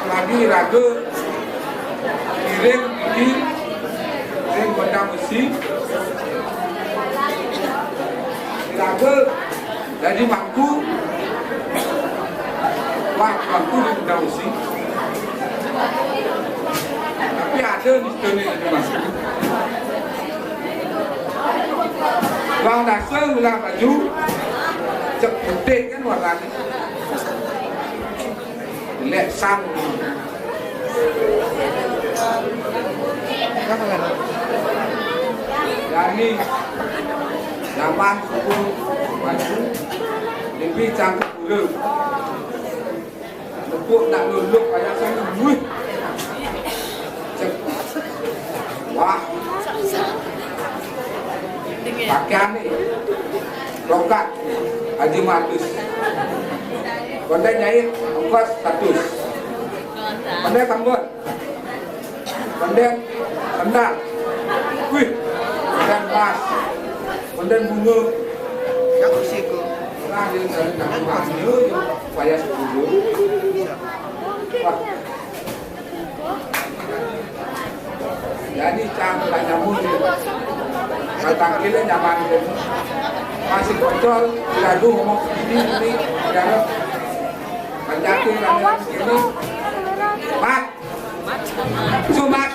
lagi ragu kirim ini kirim benda mesi ragu jadi waktu di benda mesi tapi ada di sini itu masih bang dasar ulah baju cek putih kan warnanya lek sang. Yani zaman suku maju lebih cantik dulu. Lepuk nak luluk kayak saya wih. Wah. Pakaian ni lokat Haji Matus. Konten nyai ongkos 100. Konten kambut. Konten rendang. Wih. Konten pas. Konten bunga. Yang usiku. Nah, dia nak mahnya supaya 10. Wah. Jadi cantik tak nyambung ni. Batang kile nyaman ni. Masih kocol, gaduh ngomong ini, jangan banyakin orang ini. Mat, sumat.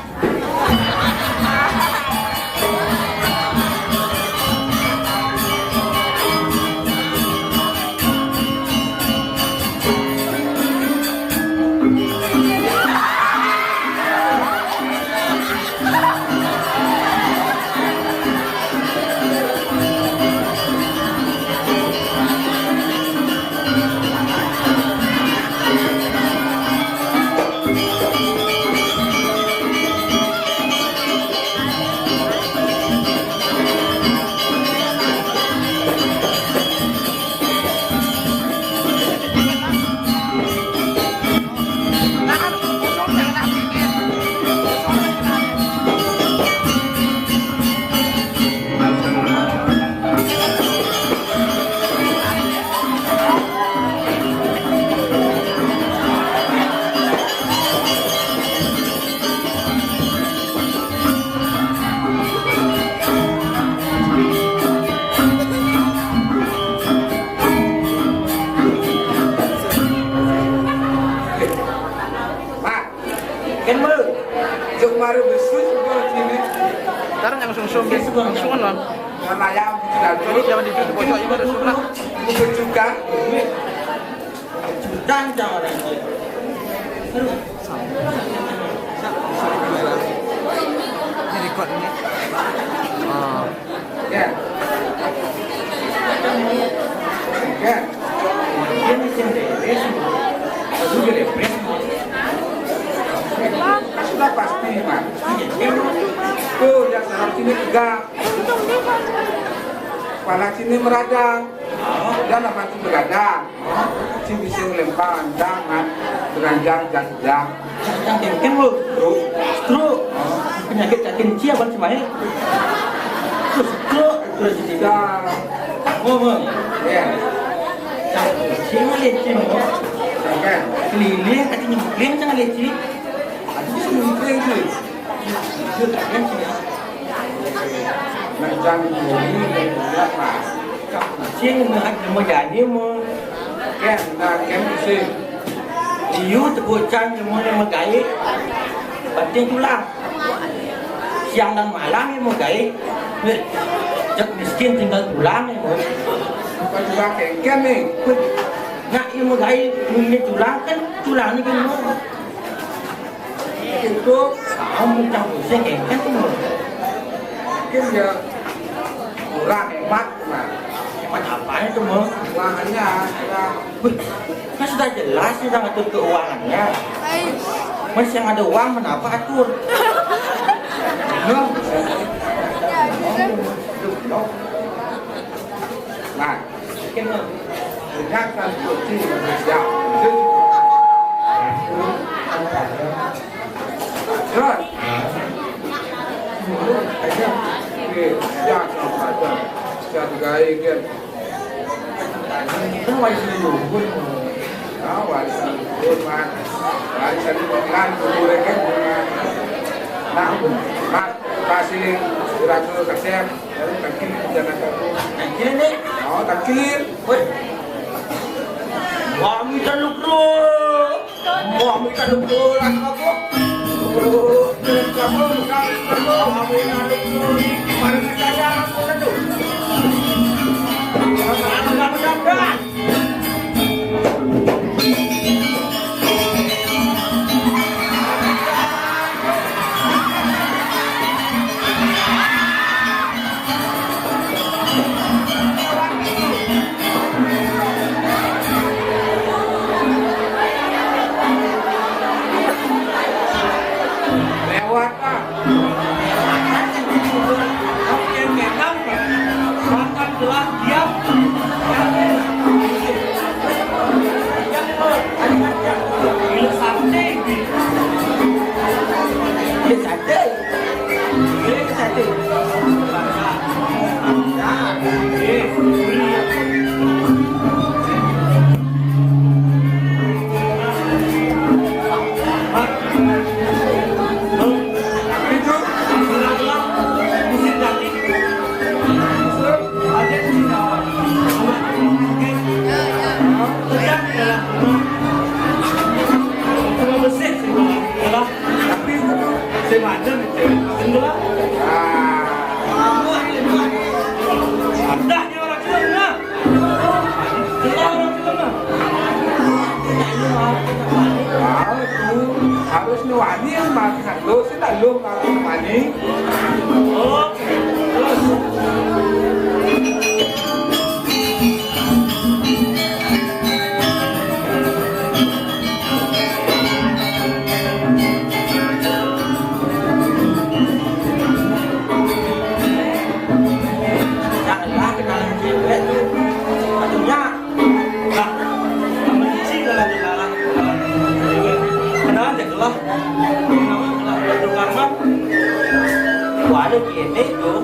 Baru besut semua sini. Sekarang yang sungsung non. Warna ayam tidak Jadi jangan ditutup bocor ini ada sebelah. bukan juga. Dan jangan lagi. Ini record ini. Ah. Ya. Ya. Ini sendiri. Juga depres. Sudah pasti, Mas. Tuh, yang sarap sini tegak. Kepala sini meradang. Dan apa itu beradang. Si bisa melempar jangan beranjang dan sedang. Kan lu, stroke, penyakit kencing apa semuanya? Stroke, terus juga, ngomong, Ya. siapa leceh ngomong? Kan? Keliling, katanya keliling jangan leceh. Mungkin sih. Nak jangan ini dan apa? Sing mau jadi mau, Kan, nak kan sih. diu terbocang mau gaya, penting tulang. Siang dan malam mau gaya, jak miskin tinggal tulang mau. Bukan juga kengken nih. Nak mau gaya, punya tulang kan tulang ni kan mau. Itu Kamu campur sih kan tuh mau. mungkin ya murah hemat, Mas. Hemat apanya tuh mau? Bahannya ya. Wih, kan sudah jelas sudah ngatur keuangannya. Mas yang ada uang kenapa atur? No. Nah, Kan dengarkan kunci siap. Terus. Oke, siap saja. Siap gaya kan. kan wajib dulu. Warisan hormat, warisan pengiraan mereka nah, mak kasih ragu kasih dari kaki jangan kaku. Ini nih, Oh, takir. wih, wami taluk bro, wami taluk bro, aku. Kamu kamu Mana saya aku tadu. Kamu dapat. Cuma bersih sih kalau tapi saya macam itu enggak. Ada dia orang Cina. Orang Cina. Harus nuani yang makan lu, sudah lu makan nuani. Oke, terus. Janganlah kenalan cewek tuh. Maksudnya, Benci kalau kenalan cewek. Kenalan aja lah. Kenalan tukar mah. waduh gini tuh.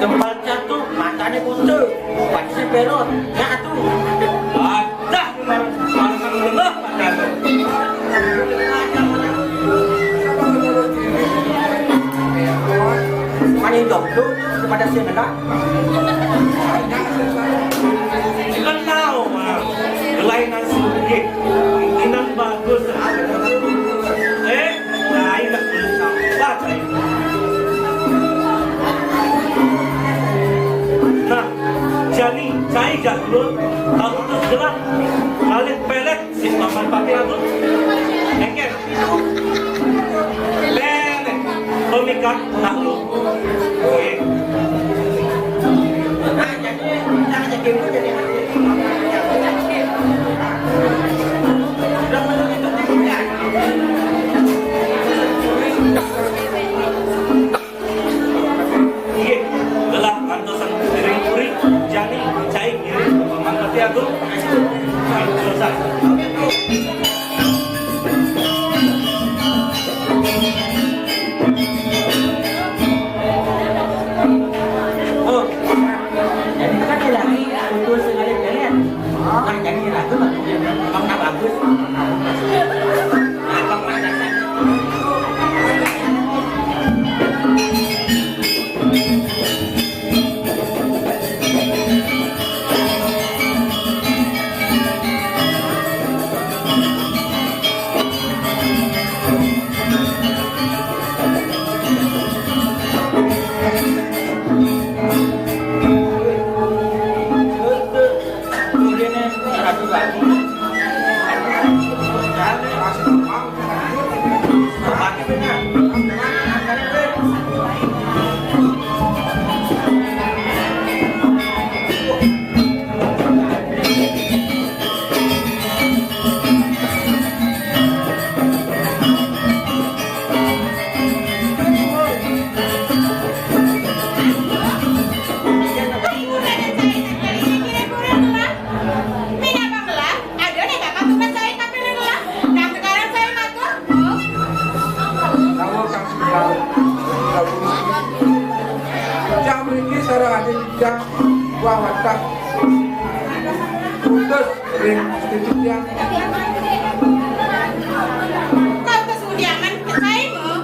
Jempol jatuh, matanya kusut, wajahnya belot, jatuh. Ada makan lemah padahal. Mana hidup tuh kepada si anak? Kan tahu mah. Kelainan sedikit. Kemungkinan bagus. Lain tak boleh sampah saya. Nah, jadi saya jatuh tahu terus gerak balik pelet si paman pakai aku. Engkel. Pelet. Pemikat tahu. Oke. Nah, jadi jangan jadi jadi sudah menuntut tidak. Iya, gelah kantosan piring puri, jani, cai, kiri, paman pakai aku. Selesai. Oh, jadi kan dia lagi untuk sekali kalian. Kan jadi lagu mah bang nak bagus. Nah, bang mana dasar? Kau kesudiangan ke saimu.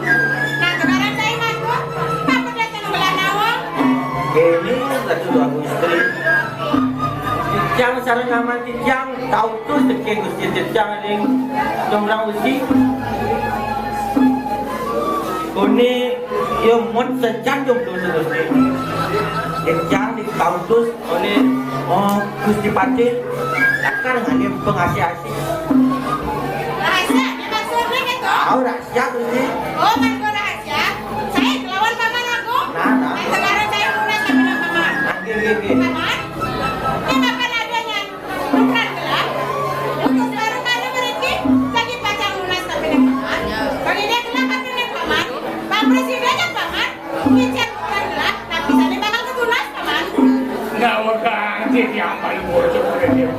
Nah sekarang saya masuk. Apa datang belah nawang? Ini satu dua istri. Tijang sarang aman tijang tahu tuh sekeng gusti tijang ring jomrang usi. Ini yo mon sejam jom tuh gusti. Tijang di tahu tuh oleh gusti pati akan ngalim pengasih-asih. Rahasia, maksudnya itu? Tahu rahasia gusti. Oh, mantu rahasia. Saya kelawan paman aku. Nah. Nah, sekarang saya lunas sama paman. Oke. Paman, ini kapan adanya? Bukan gelap. Untuk baru kali berhenti, lagi pacang lunas tapi dengan paman. Bagi dia gelap tapi dengan paman. Pak Presidennya paman, bicara bukan gelap, tapi saya bakal ketunas paman. Nggak wakang jadi yang paling bocor dia.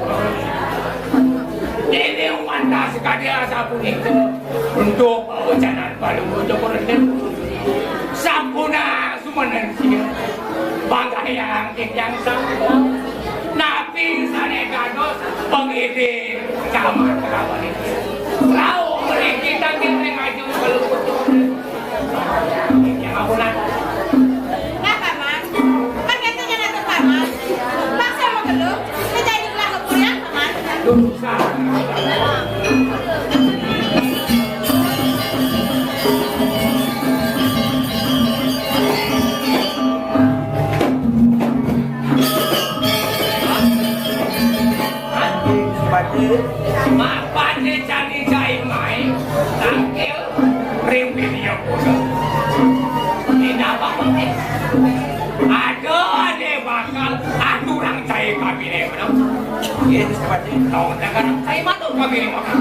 Ini umanda sekali asapun itu untuk wajanan paling bocor dia. Sampuna sumenan sih. Bangga yang sama. Nabi sanegados pengidi sama kawan itu. Lalu mereka kita maju kalau betul. Yang aku nak. Nah paman, kan katanya nanti paman. Bangsa mau geluh, kita jadilah kepunyaan paman. Mapane jadi jai mai, tangkil ring video. Tidak apa-apa. Ada bakal aturang jai kabine benar. Ini sepati. Tahu tak kan? Jai matu kabine makan.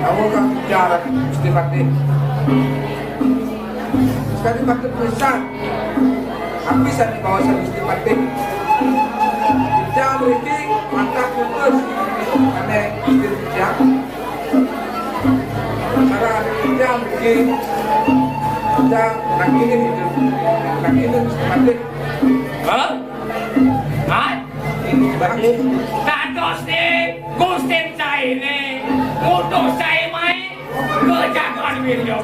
Kamu kan bicara mesti mati. Sekali mati besar. Habis di kawasan mesti mati. Jangan berhenti, mantap putus. Karena istri bijak. Karena jangan berhenti. Kita nak ini hidup. Nak ini mesti mati. Hah? Hah? Ini mati. Tados ni, gustin cai ni, mudah cai mai, kejagaan video.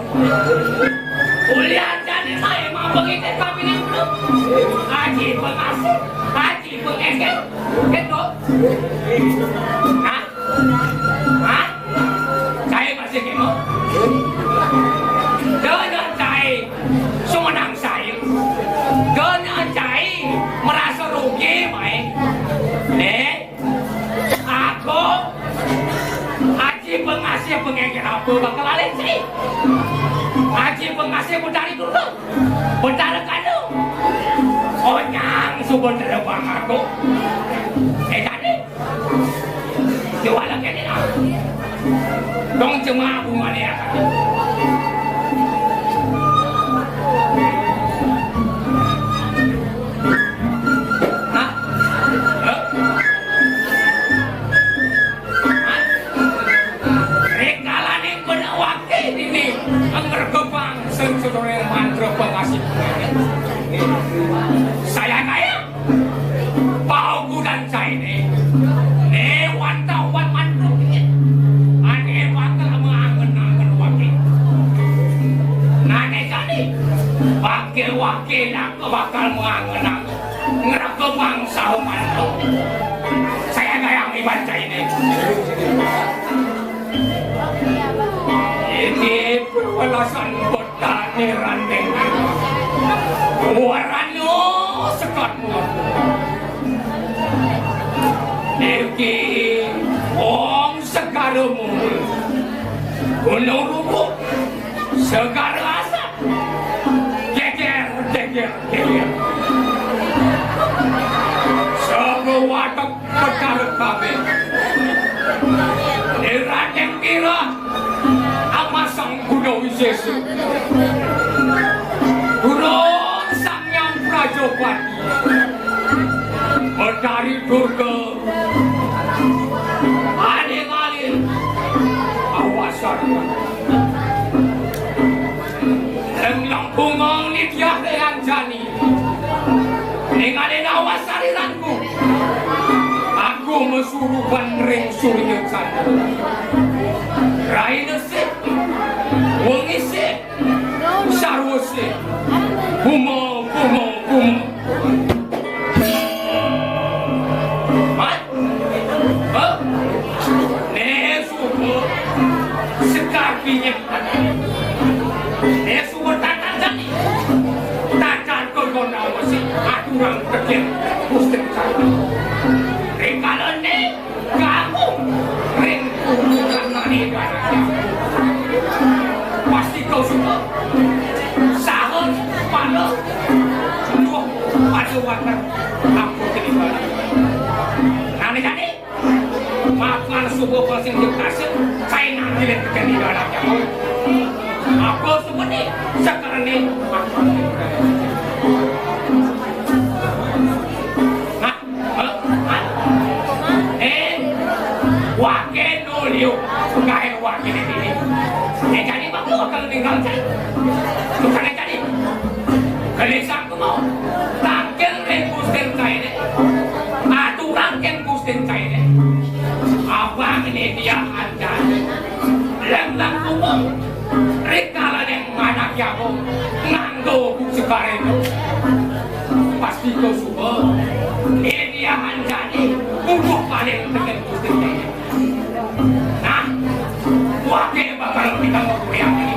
Kuliah jadi mai, mampu kita kami ni belum. Haji pengasuh, haji pengengkel, gitu. Hah? Hah? Cai masih kemo? Dengan cai, sumenang saya. Dengan cai, merasa rugi mai. Aku haji pengasih pengengkel apa bakal alih sih? Haji pengasih bedari dulu, bedari kanu. Onyang subon terbang aku. Jadi, jualan kini nak. Dong cuma aku mana ya? Saya kaya Pauku dan saya ini Newan tawan mantruk Ane bakal mengangen-angen wakil Nane jadi Wakil-wakil aku bakal mengangen-angen Ngerekemang sahum mantruk Saya kaya ngibaca ini Ini perwelasan petani randeng Warano sekatmu Iki Om sekarmu Gunung Rubuk Segar asap Geger Sebuah perkara kami Diradeng kira Amasang Gunung Yesus Gunung Rajopati Berdari Durga Aling-aling Awasan Lenglang bungong Nidya Rehan Jani Dengan awas sariranku Aku mesuruhkan ring surya canda Raina sip Wengi sip Sarwa sip Bumo Mat Nesuku Sekakinya Nesuku tatar jadi Tatar kegona masih aturan kecil Pustik sana Ringkalan ni Kamu Ringku Karena ni Pasti kau suka Sahur Pada Pada waktu Aku terlibat Nanti jadi Maafkan subuh pasang dikasih Saya nanti lihat kejadian di dalamnya Aku seperti Sekarang ini Aku Wakil dulu Gaya wakil ini jadi bakal akan tinggal saya Bukan jadi Gelisah aku mau Tangkil kustin saya ini Aturan kustin saya ini Abang ini dia ada Leng-leng umum Rikalan yang mana kiamu Nganggo sekarang itu Pasti kau suka Ini dia anjani Umum paling terkenal Gusti. Nah, wakil bakal kita mau goyang ini.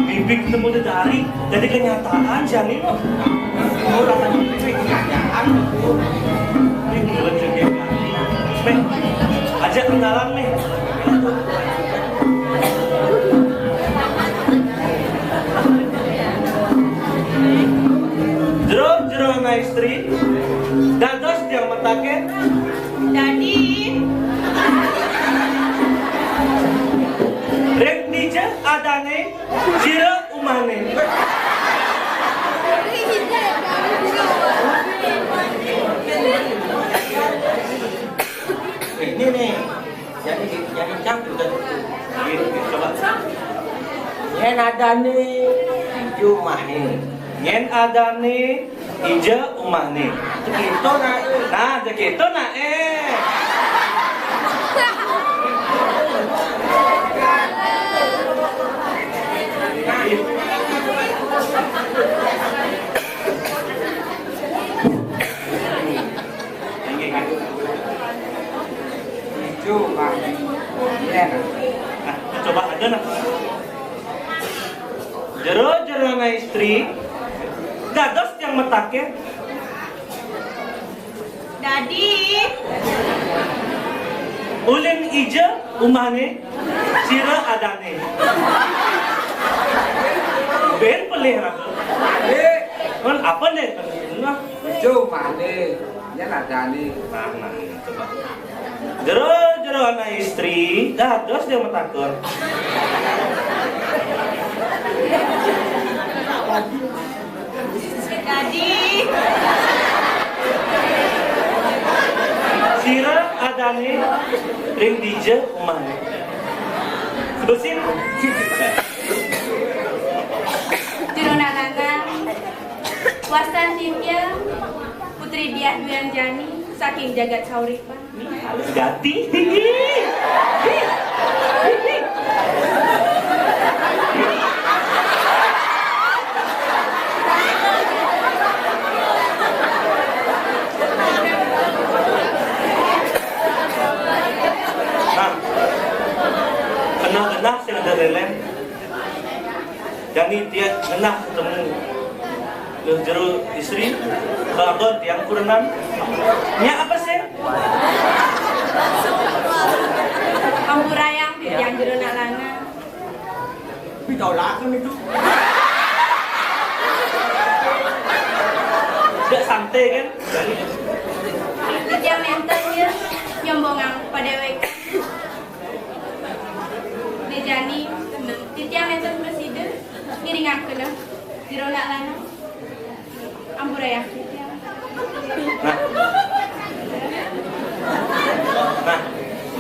Mimpi ketemu dedari jadi kenyataan Jani loh. Oh, rasanya mimpi kenyataan. Ini bulan jadi Meh, ajak kenalan nih. Jero na istri, dados yang metake. Jadi Rek dija adane, jero umane. Ini nih, jadi campur kan? Coba. Yang ada nih, rumah nih. Nyen adane, ija umane. Begitu nak. Nah, begitu nak Cuma, ya. Nah, coba aja nak. Jero na istri, dados yang metake. Dadi Ulin ija umane, sira adane. Ben pelihara. Kan apa nih? Nah, Cuma nih, yang ada nih. coba. Jero anak istri, dados dia metakon. Jadi, Sira adane ring dije umah. Sebesin. Jerona Nana, Wasan Ditya, Putri Diah Dwianjani, saking jagat sauripan. Halus gati. Kenal sing ada lelem. Jadi dia kenal ketemu jero istri, bakal tiang kurenan. Nya apa sih? Ampurayang yang jerona lana. Bidolakan itu. Tidak santai kan? Ditya menternya nyombongang pada wek. Dejani, Ditya menter presiden ngiringakeun jerona lana. Ampurayang Ditya. Nah,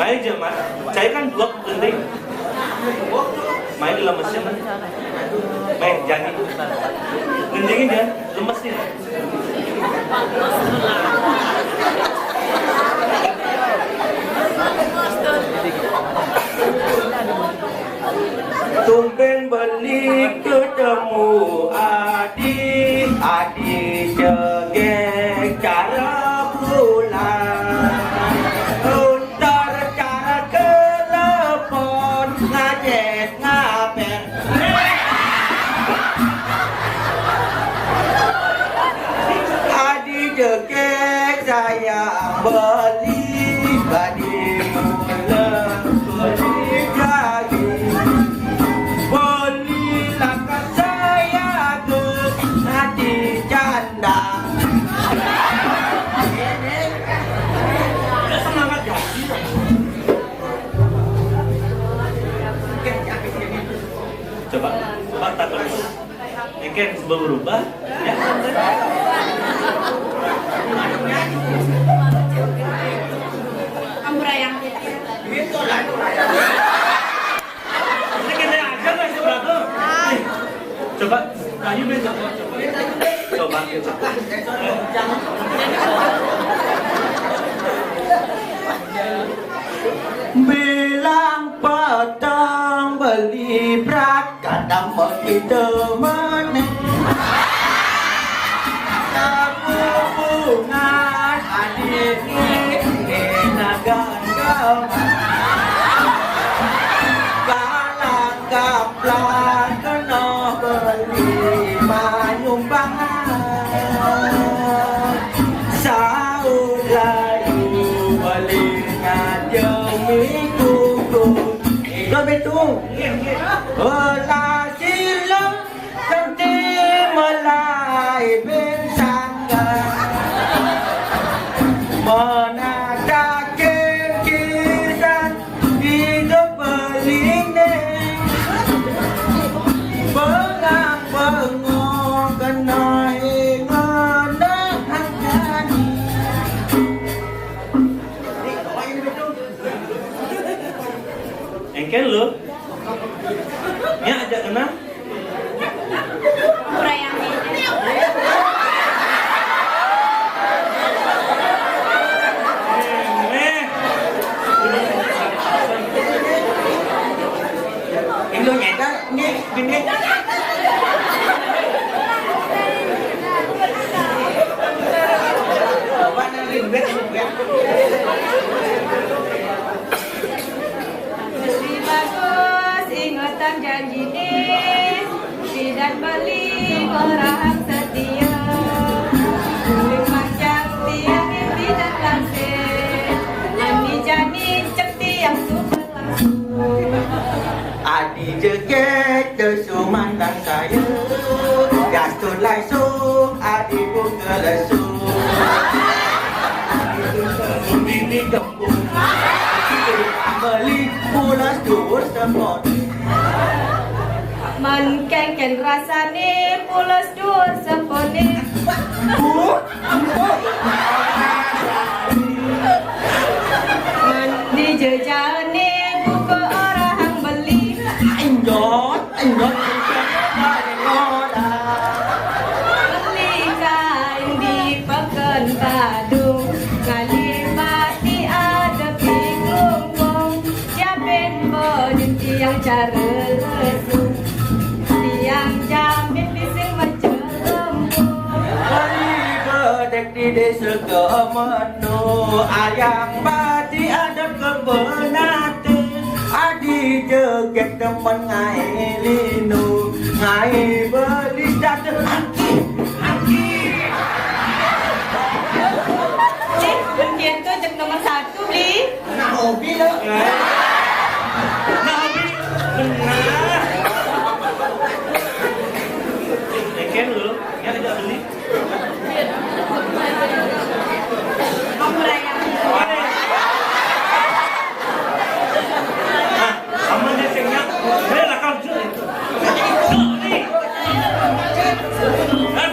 mai jemaah, saya kan dua penting. Mai lemesnya mah. Mai jangan. Gendingin dia, lemesin. Tumben beli ketemu adik jegek cara pulang. Untar cara telepon ngajet ngaper. Adik jegek saya beli badi mula beli lagi. Belilah saya ke hati janda. Semangat ya. Coba takut. Mungkin sebelum berubah ya. Ampurayang Ditya. Gitu lah. Ini kita aja lah sebelah tuh. Coba, kayu beda. Coba. Bilang petang beli berat, kadang begitu meneng. Hubungan adik enagan galang kaplan kena beli panyumbangan saud layu beli ngajemi kuku lo betul olah silam nanti melai bersangga menata kekisan hidup berlindung bengang-bengong kena ingat hati. Engkel lo nya ajak kena Ampurayang Ditya. Indo nyata nih gini. Mana ribet Mesti bagus ingatan janji nis, tidak beli orang setia. Kulit macam tiang yang tidak langsir, Ani jani cek tiang super Adi jegek kesumandang saya Gaston langsung adi buka lesung Bini kembung pulas dhuwur sepon. Menkengken rasane pulas dhuwur sepone. Mandi jejane buka orang beli. Anjot Beli kain di peken Badung. Kali mati ada pikungkung. Jamin bonin tiang cara lesung. Tiang jamin bising macam Bedek di desa kemenu ayang badi ada kebenate adi jeget temen ngai linu ngai beli dateng Bentian tu jek nomor 1 beli. nak hobi lo Nah, Abi, benar. Eken dulu, ya tidak beli. Nomor yang Nah, kamu nyesengnya, saya lakal juga. Nih. Kan?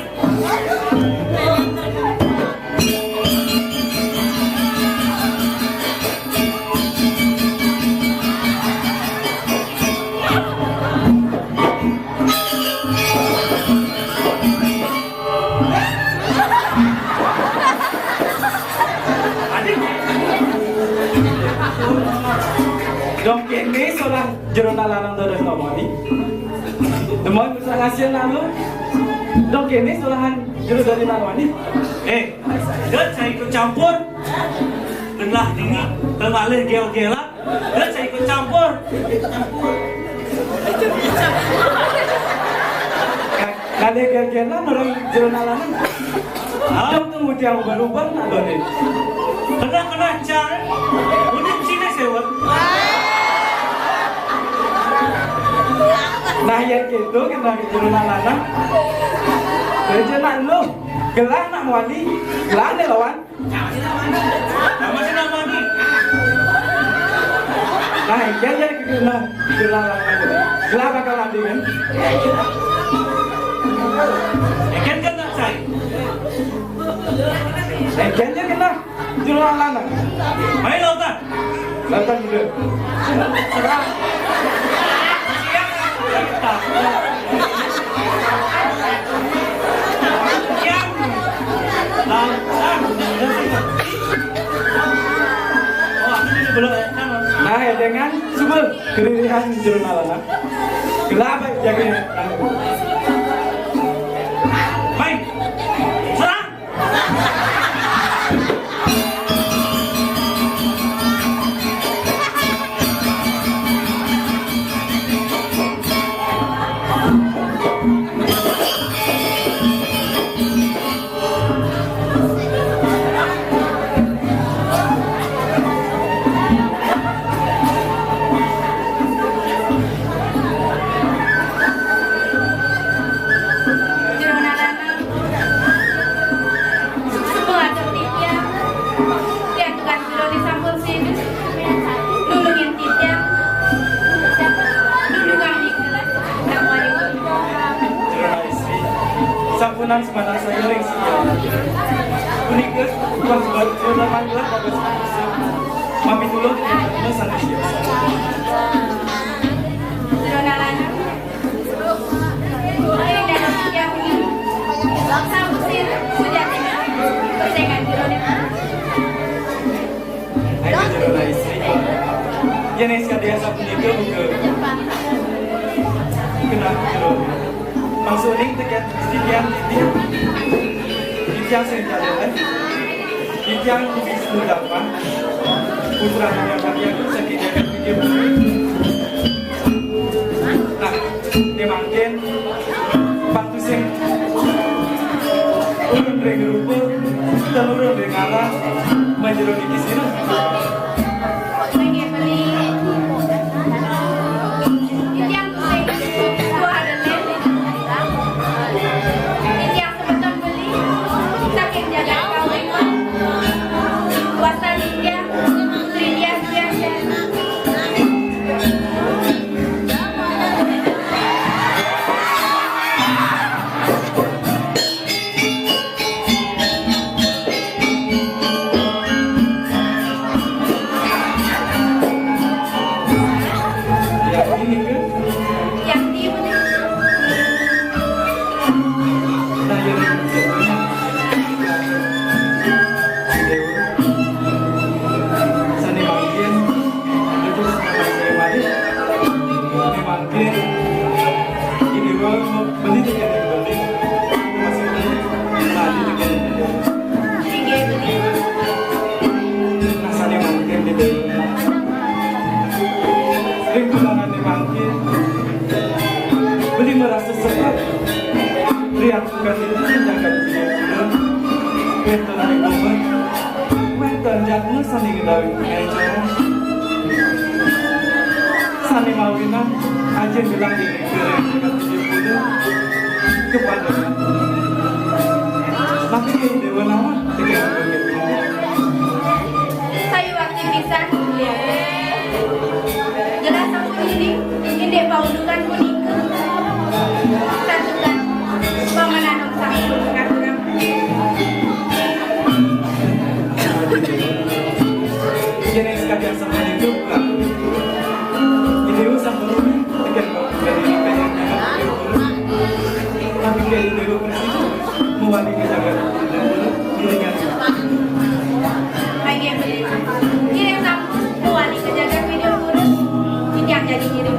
Dong kene solah jerona lanang terus ngomoni. Demon bisa ngasih lalu. Dong kene solahan jero dari lanwani. Dan saya ikut campur. Tengah ini, tengah leh gel-gelan. Dan saya ikut campur. Kade gergena orang jerona lanang. Dong tunggu tiang ubah-ubah nak doni. Kena cara. Udah sini sewot. Nah yang gitu kena jerona lanang. Rejenak lu. Gelang nak wali. Gelang deh lawan. Nama si nama ni. Nah yang jadi kena gelang lanang. Gelang bakal mandi kan? Eken kan tak saya. Janji kena jerona lanang. Main lautan. Datang dulu. Serang. Yang lautan. Oh, ini belum nama. Nah ya dengan subel keririhan jerona lanang. Gelap jaga. Main. Serang. jerona lanang. Semua ada tiang. Dia tukang jero di sampul sini. Nulungin tiang. Nulungan di kelas. Nama itu. Jerona istri. Sampunan semana saya ring setia. Unik ke bukan sebab jerona manglar bagus. Mami dulu mesan dia. Jerona lanang. Ini dalam tiang ini. Sampul sini. Sudah tinggal. Percayakan jerona. Ayo jerona istri. Ya nih sekalian sapun itu bukan. Kenapa jerona? Maksud ini tekan titian. Titian sering jalan. Titian bisa dapat. Putra yang bagian itu sakitnya video. Nah, dia makin bantu sing urun dari grupo, telurun dari ngalah, menjeruk di sini. Pengen beli. Tiang pusing. Gua ada lele. Tiang sebentar beli. Saking jaga kawin. Puasa dia. Putri dia. Ini gua mau beli tiket beli. Masih beli tiket. Rasanya mungkin di sering pulangan dimangkin. Beli merasa sesak. Lihat bukan itu tindakan dia. Weton hari momen. Weton jatuh sani gedawin pengecoran. Sani mawinan aja bilang ini keren dengan 70 kepadanya. Tapi ini dewa nama tiga begitu. Saya waktu bisa jelas aku ini paundukan kuning satukan pemenangan satu ngaturan Jenis sekalian sama itu kan. Ini usah berubah dengan dari tapi dari dulu muali kejaga dirinya. lagi kirim kamu muali kejaga video kurus ini yang jadi kirim.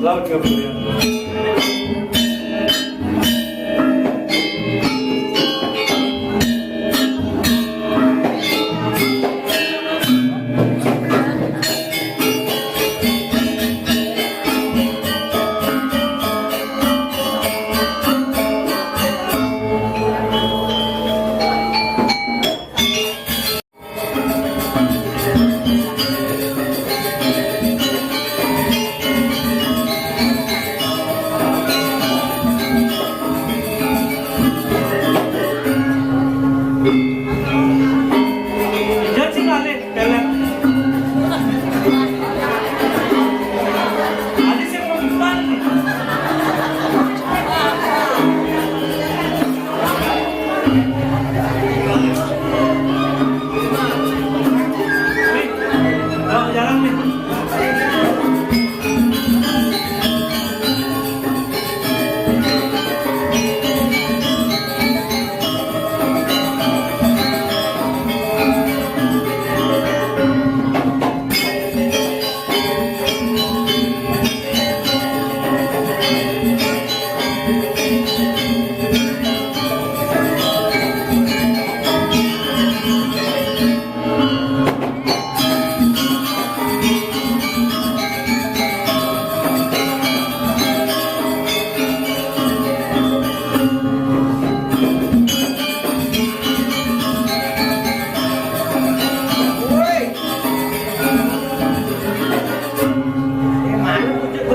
Laut nggak boleh.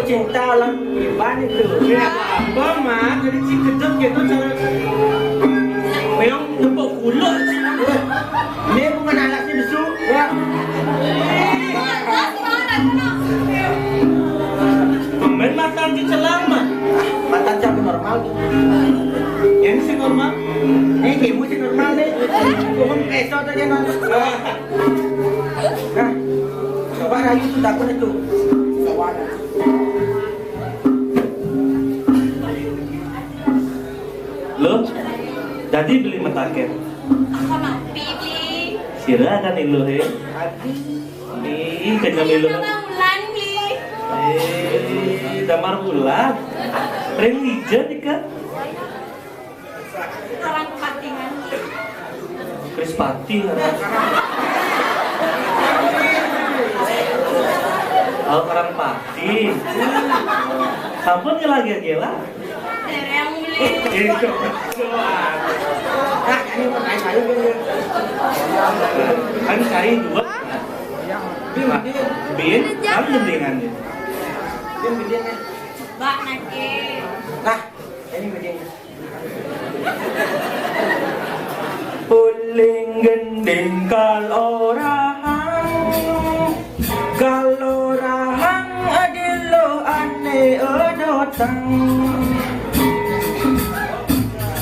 Cinta lah, gimana itu? Ya apa mah? Jadi si kejut gitu cara memang tepuk kulo. Ini bukan anaknya bisu. Ya. Main matan di celama. Matan siapa normal? Ini sih normal. Ini kamu sih normal deh. Kamu peso aja nonton. Nah, coba rayu tuh takut itu. Kawan. Lo jadi beli metaken. Aku mau pilih. Sira kan ilu he. Ih, kenyam ilu. Ulan pilih. Damar ulah. Reng hijau nika. Orang kepatingan. Krispati. Orang pati. Sampun gila-gila. Dari yang milih. Itu. Nah, ini mau naik-naik gitu. Kan cari dua. Bin, kan mendingannya. Bin bedanya. Bak nanti. Nah, ini bedanya. Uling gending kalau rahang adilo ane odotang.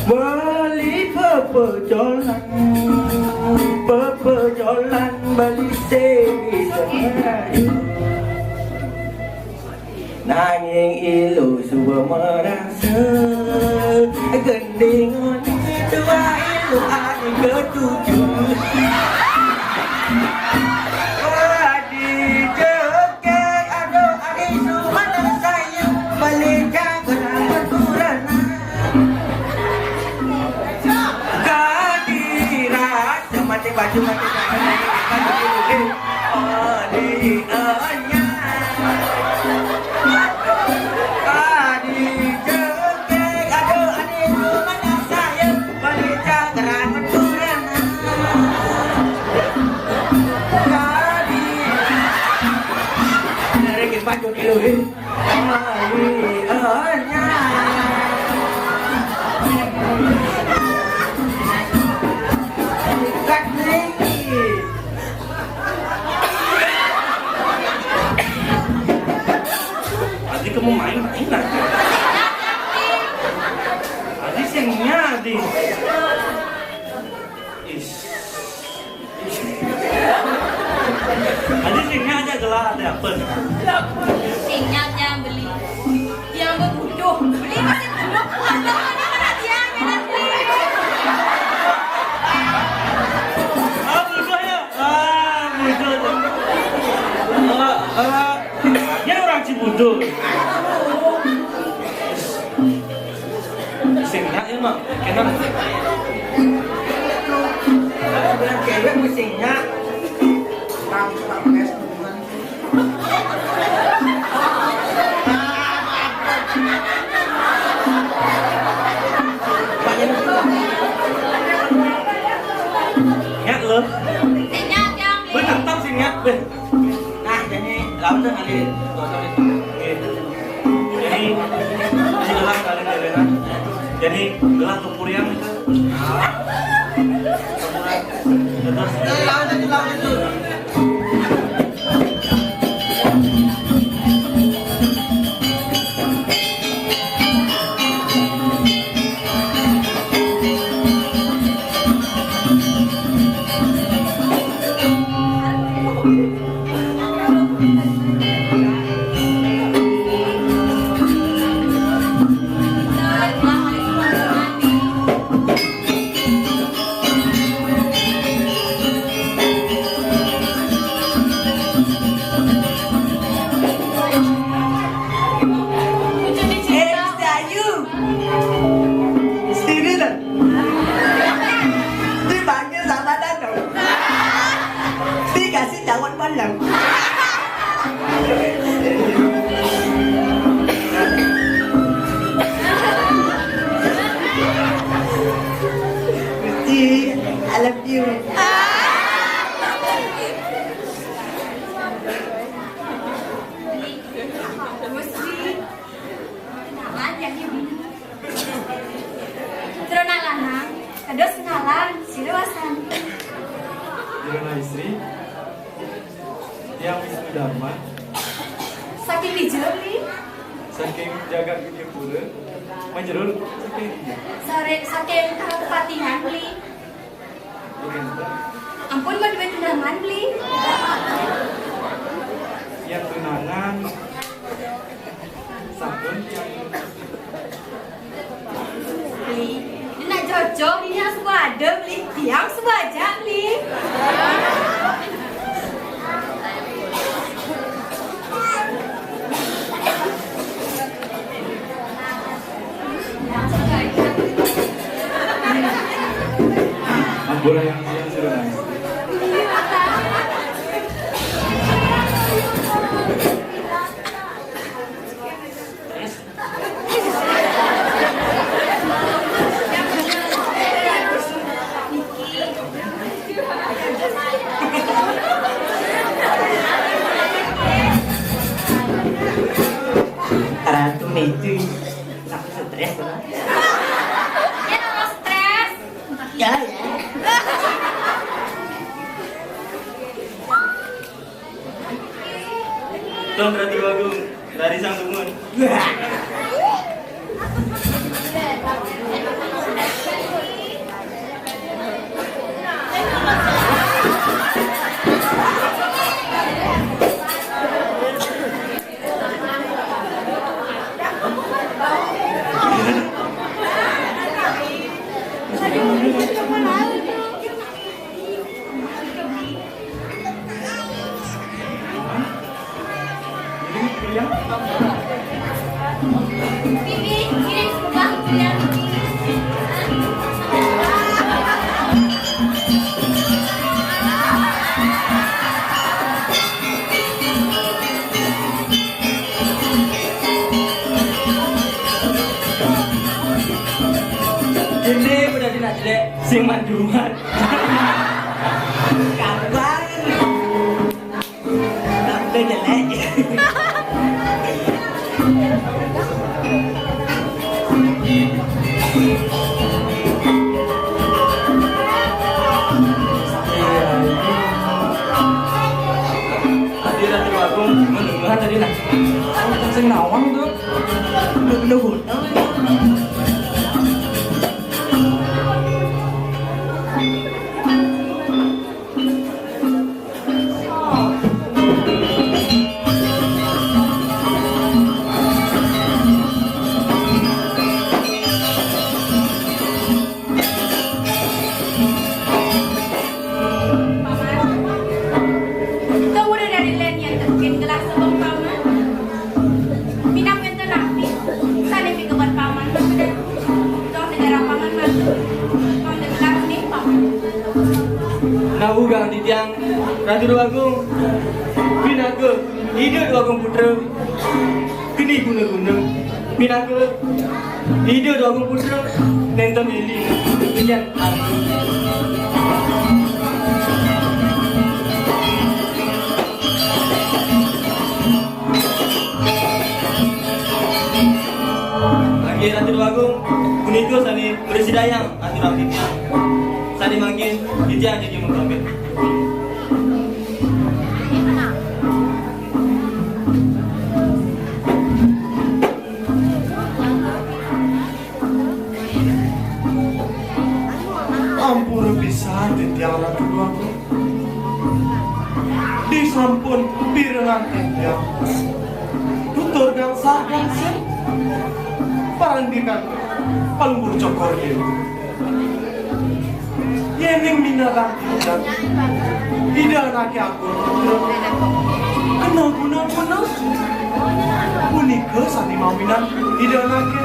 Bali pepejolan bali sewi serayu nanging ilu suwa merasa gendingan dua ilu ane ketujuh Adi kamu main-main aja. Adi sengnya Adi. Adi sengnya aja gelah ada apa? Singnya yang beli, yang berbutuh, beli masih belum mana dia yang beli. Ah bodoh ya, bodoh. Dia orang Cibodoh. Singnya emang, kenapa? Kalau bilang cewek pusingnya tampak es hubungan. Nyak lo, Singnya yang beli. bentar singnya, beh. Nah, jadi lawan tuh kali Jadi gelah kalian kalian. Jadi gelah tupurian. Terus lawan itu. I love you. Terus kenalan, silakan. Dengan istri yang Wisnudharma Saking dijeli, saking jaga gede pura menjerul saking sore saking kepatihan beli. Ampun mau duit undangan beli. yang tunangan sabun yang Beli. Ini nak cocok, ini yang semua ada beli. Diam semua aja beli. Ambura yang sudah nangis. Ratu itu aku stres lah. Ya kalau stres. Ya. Tom berarti bagus dari sang tumun. Bibi, ini sebelah ya. dek sing manduan. Kabar. Udah jelek. Tadi Ratu Agung mendengar tadi nah. Sing nawang tuh. Nuhun. Kau udah dari lain yang terbikin gelas sebelum paman. Minang yang terapi, sana pergi buat paman. Kau negara paman masuk, kau negara nih paman. Nah ugang di tiang Ratu Agung. Binaga ide Agung putra. Kini guna-guna. Binaga ide Agung putra. Nenta mili. Sekian aku. Lagi Ratu Agung, kunito sani bersidayang aturan titiang. Sani makin titiang jadi mengkambit. Ampun bisa titiang Ratu Agung. Disampun pirengan titiang. Tutur gangsa gangsa. Parandikan palembur cokor dia. Yening minarang titiang. Tidak anaknya aku. Kenal guna-guna. Unika sani maminan. Tidak anaknya.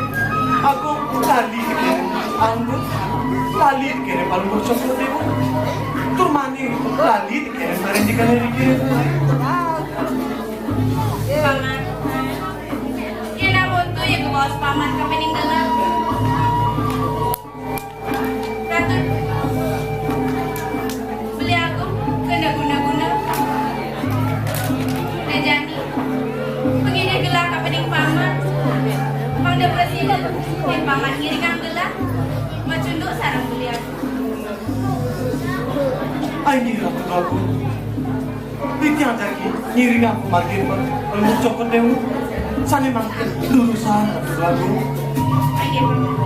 Aku tali dikirim anggur. Lali dikirim palembur cokor dia. Turmani lali dikirim parandikan dikirim. Paman, ya namun tuh ya ke bawah paman ke peninggalan. Ratu, beli aku kena guna-guna. Nejani, begini gelar ke pening paman. Pangda presiden, dan paman ngiringan gelar. Macunduk sarang beli aku. Ini Ratu Agung. Titiang lagi ngiring aku makin palembur cokor dia. Sani makin lulusan Ratu Agung. Ayo, paman.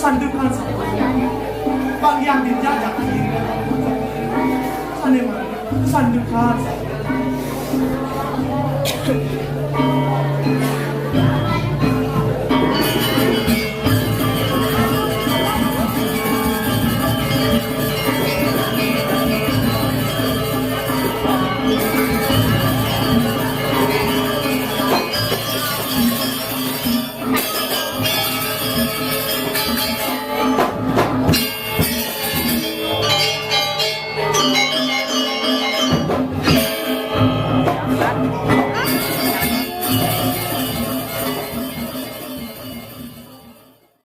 Sandukan satunya bang yang dijajak ini sandukan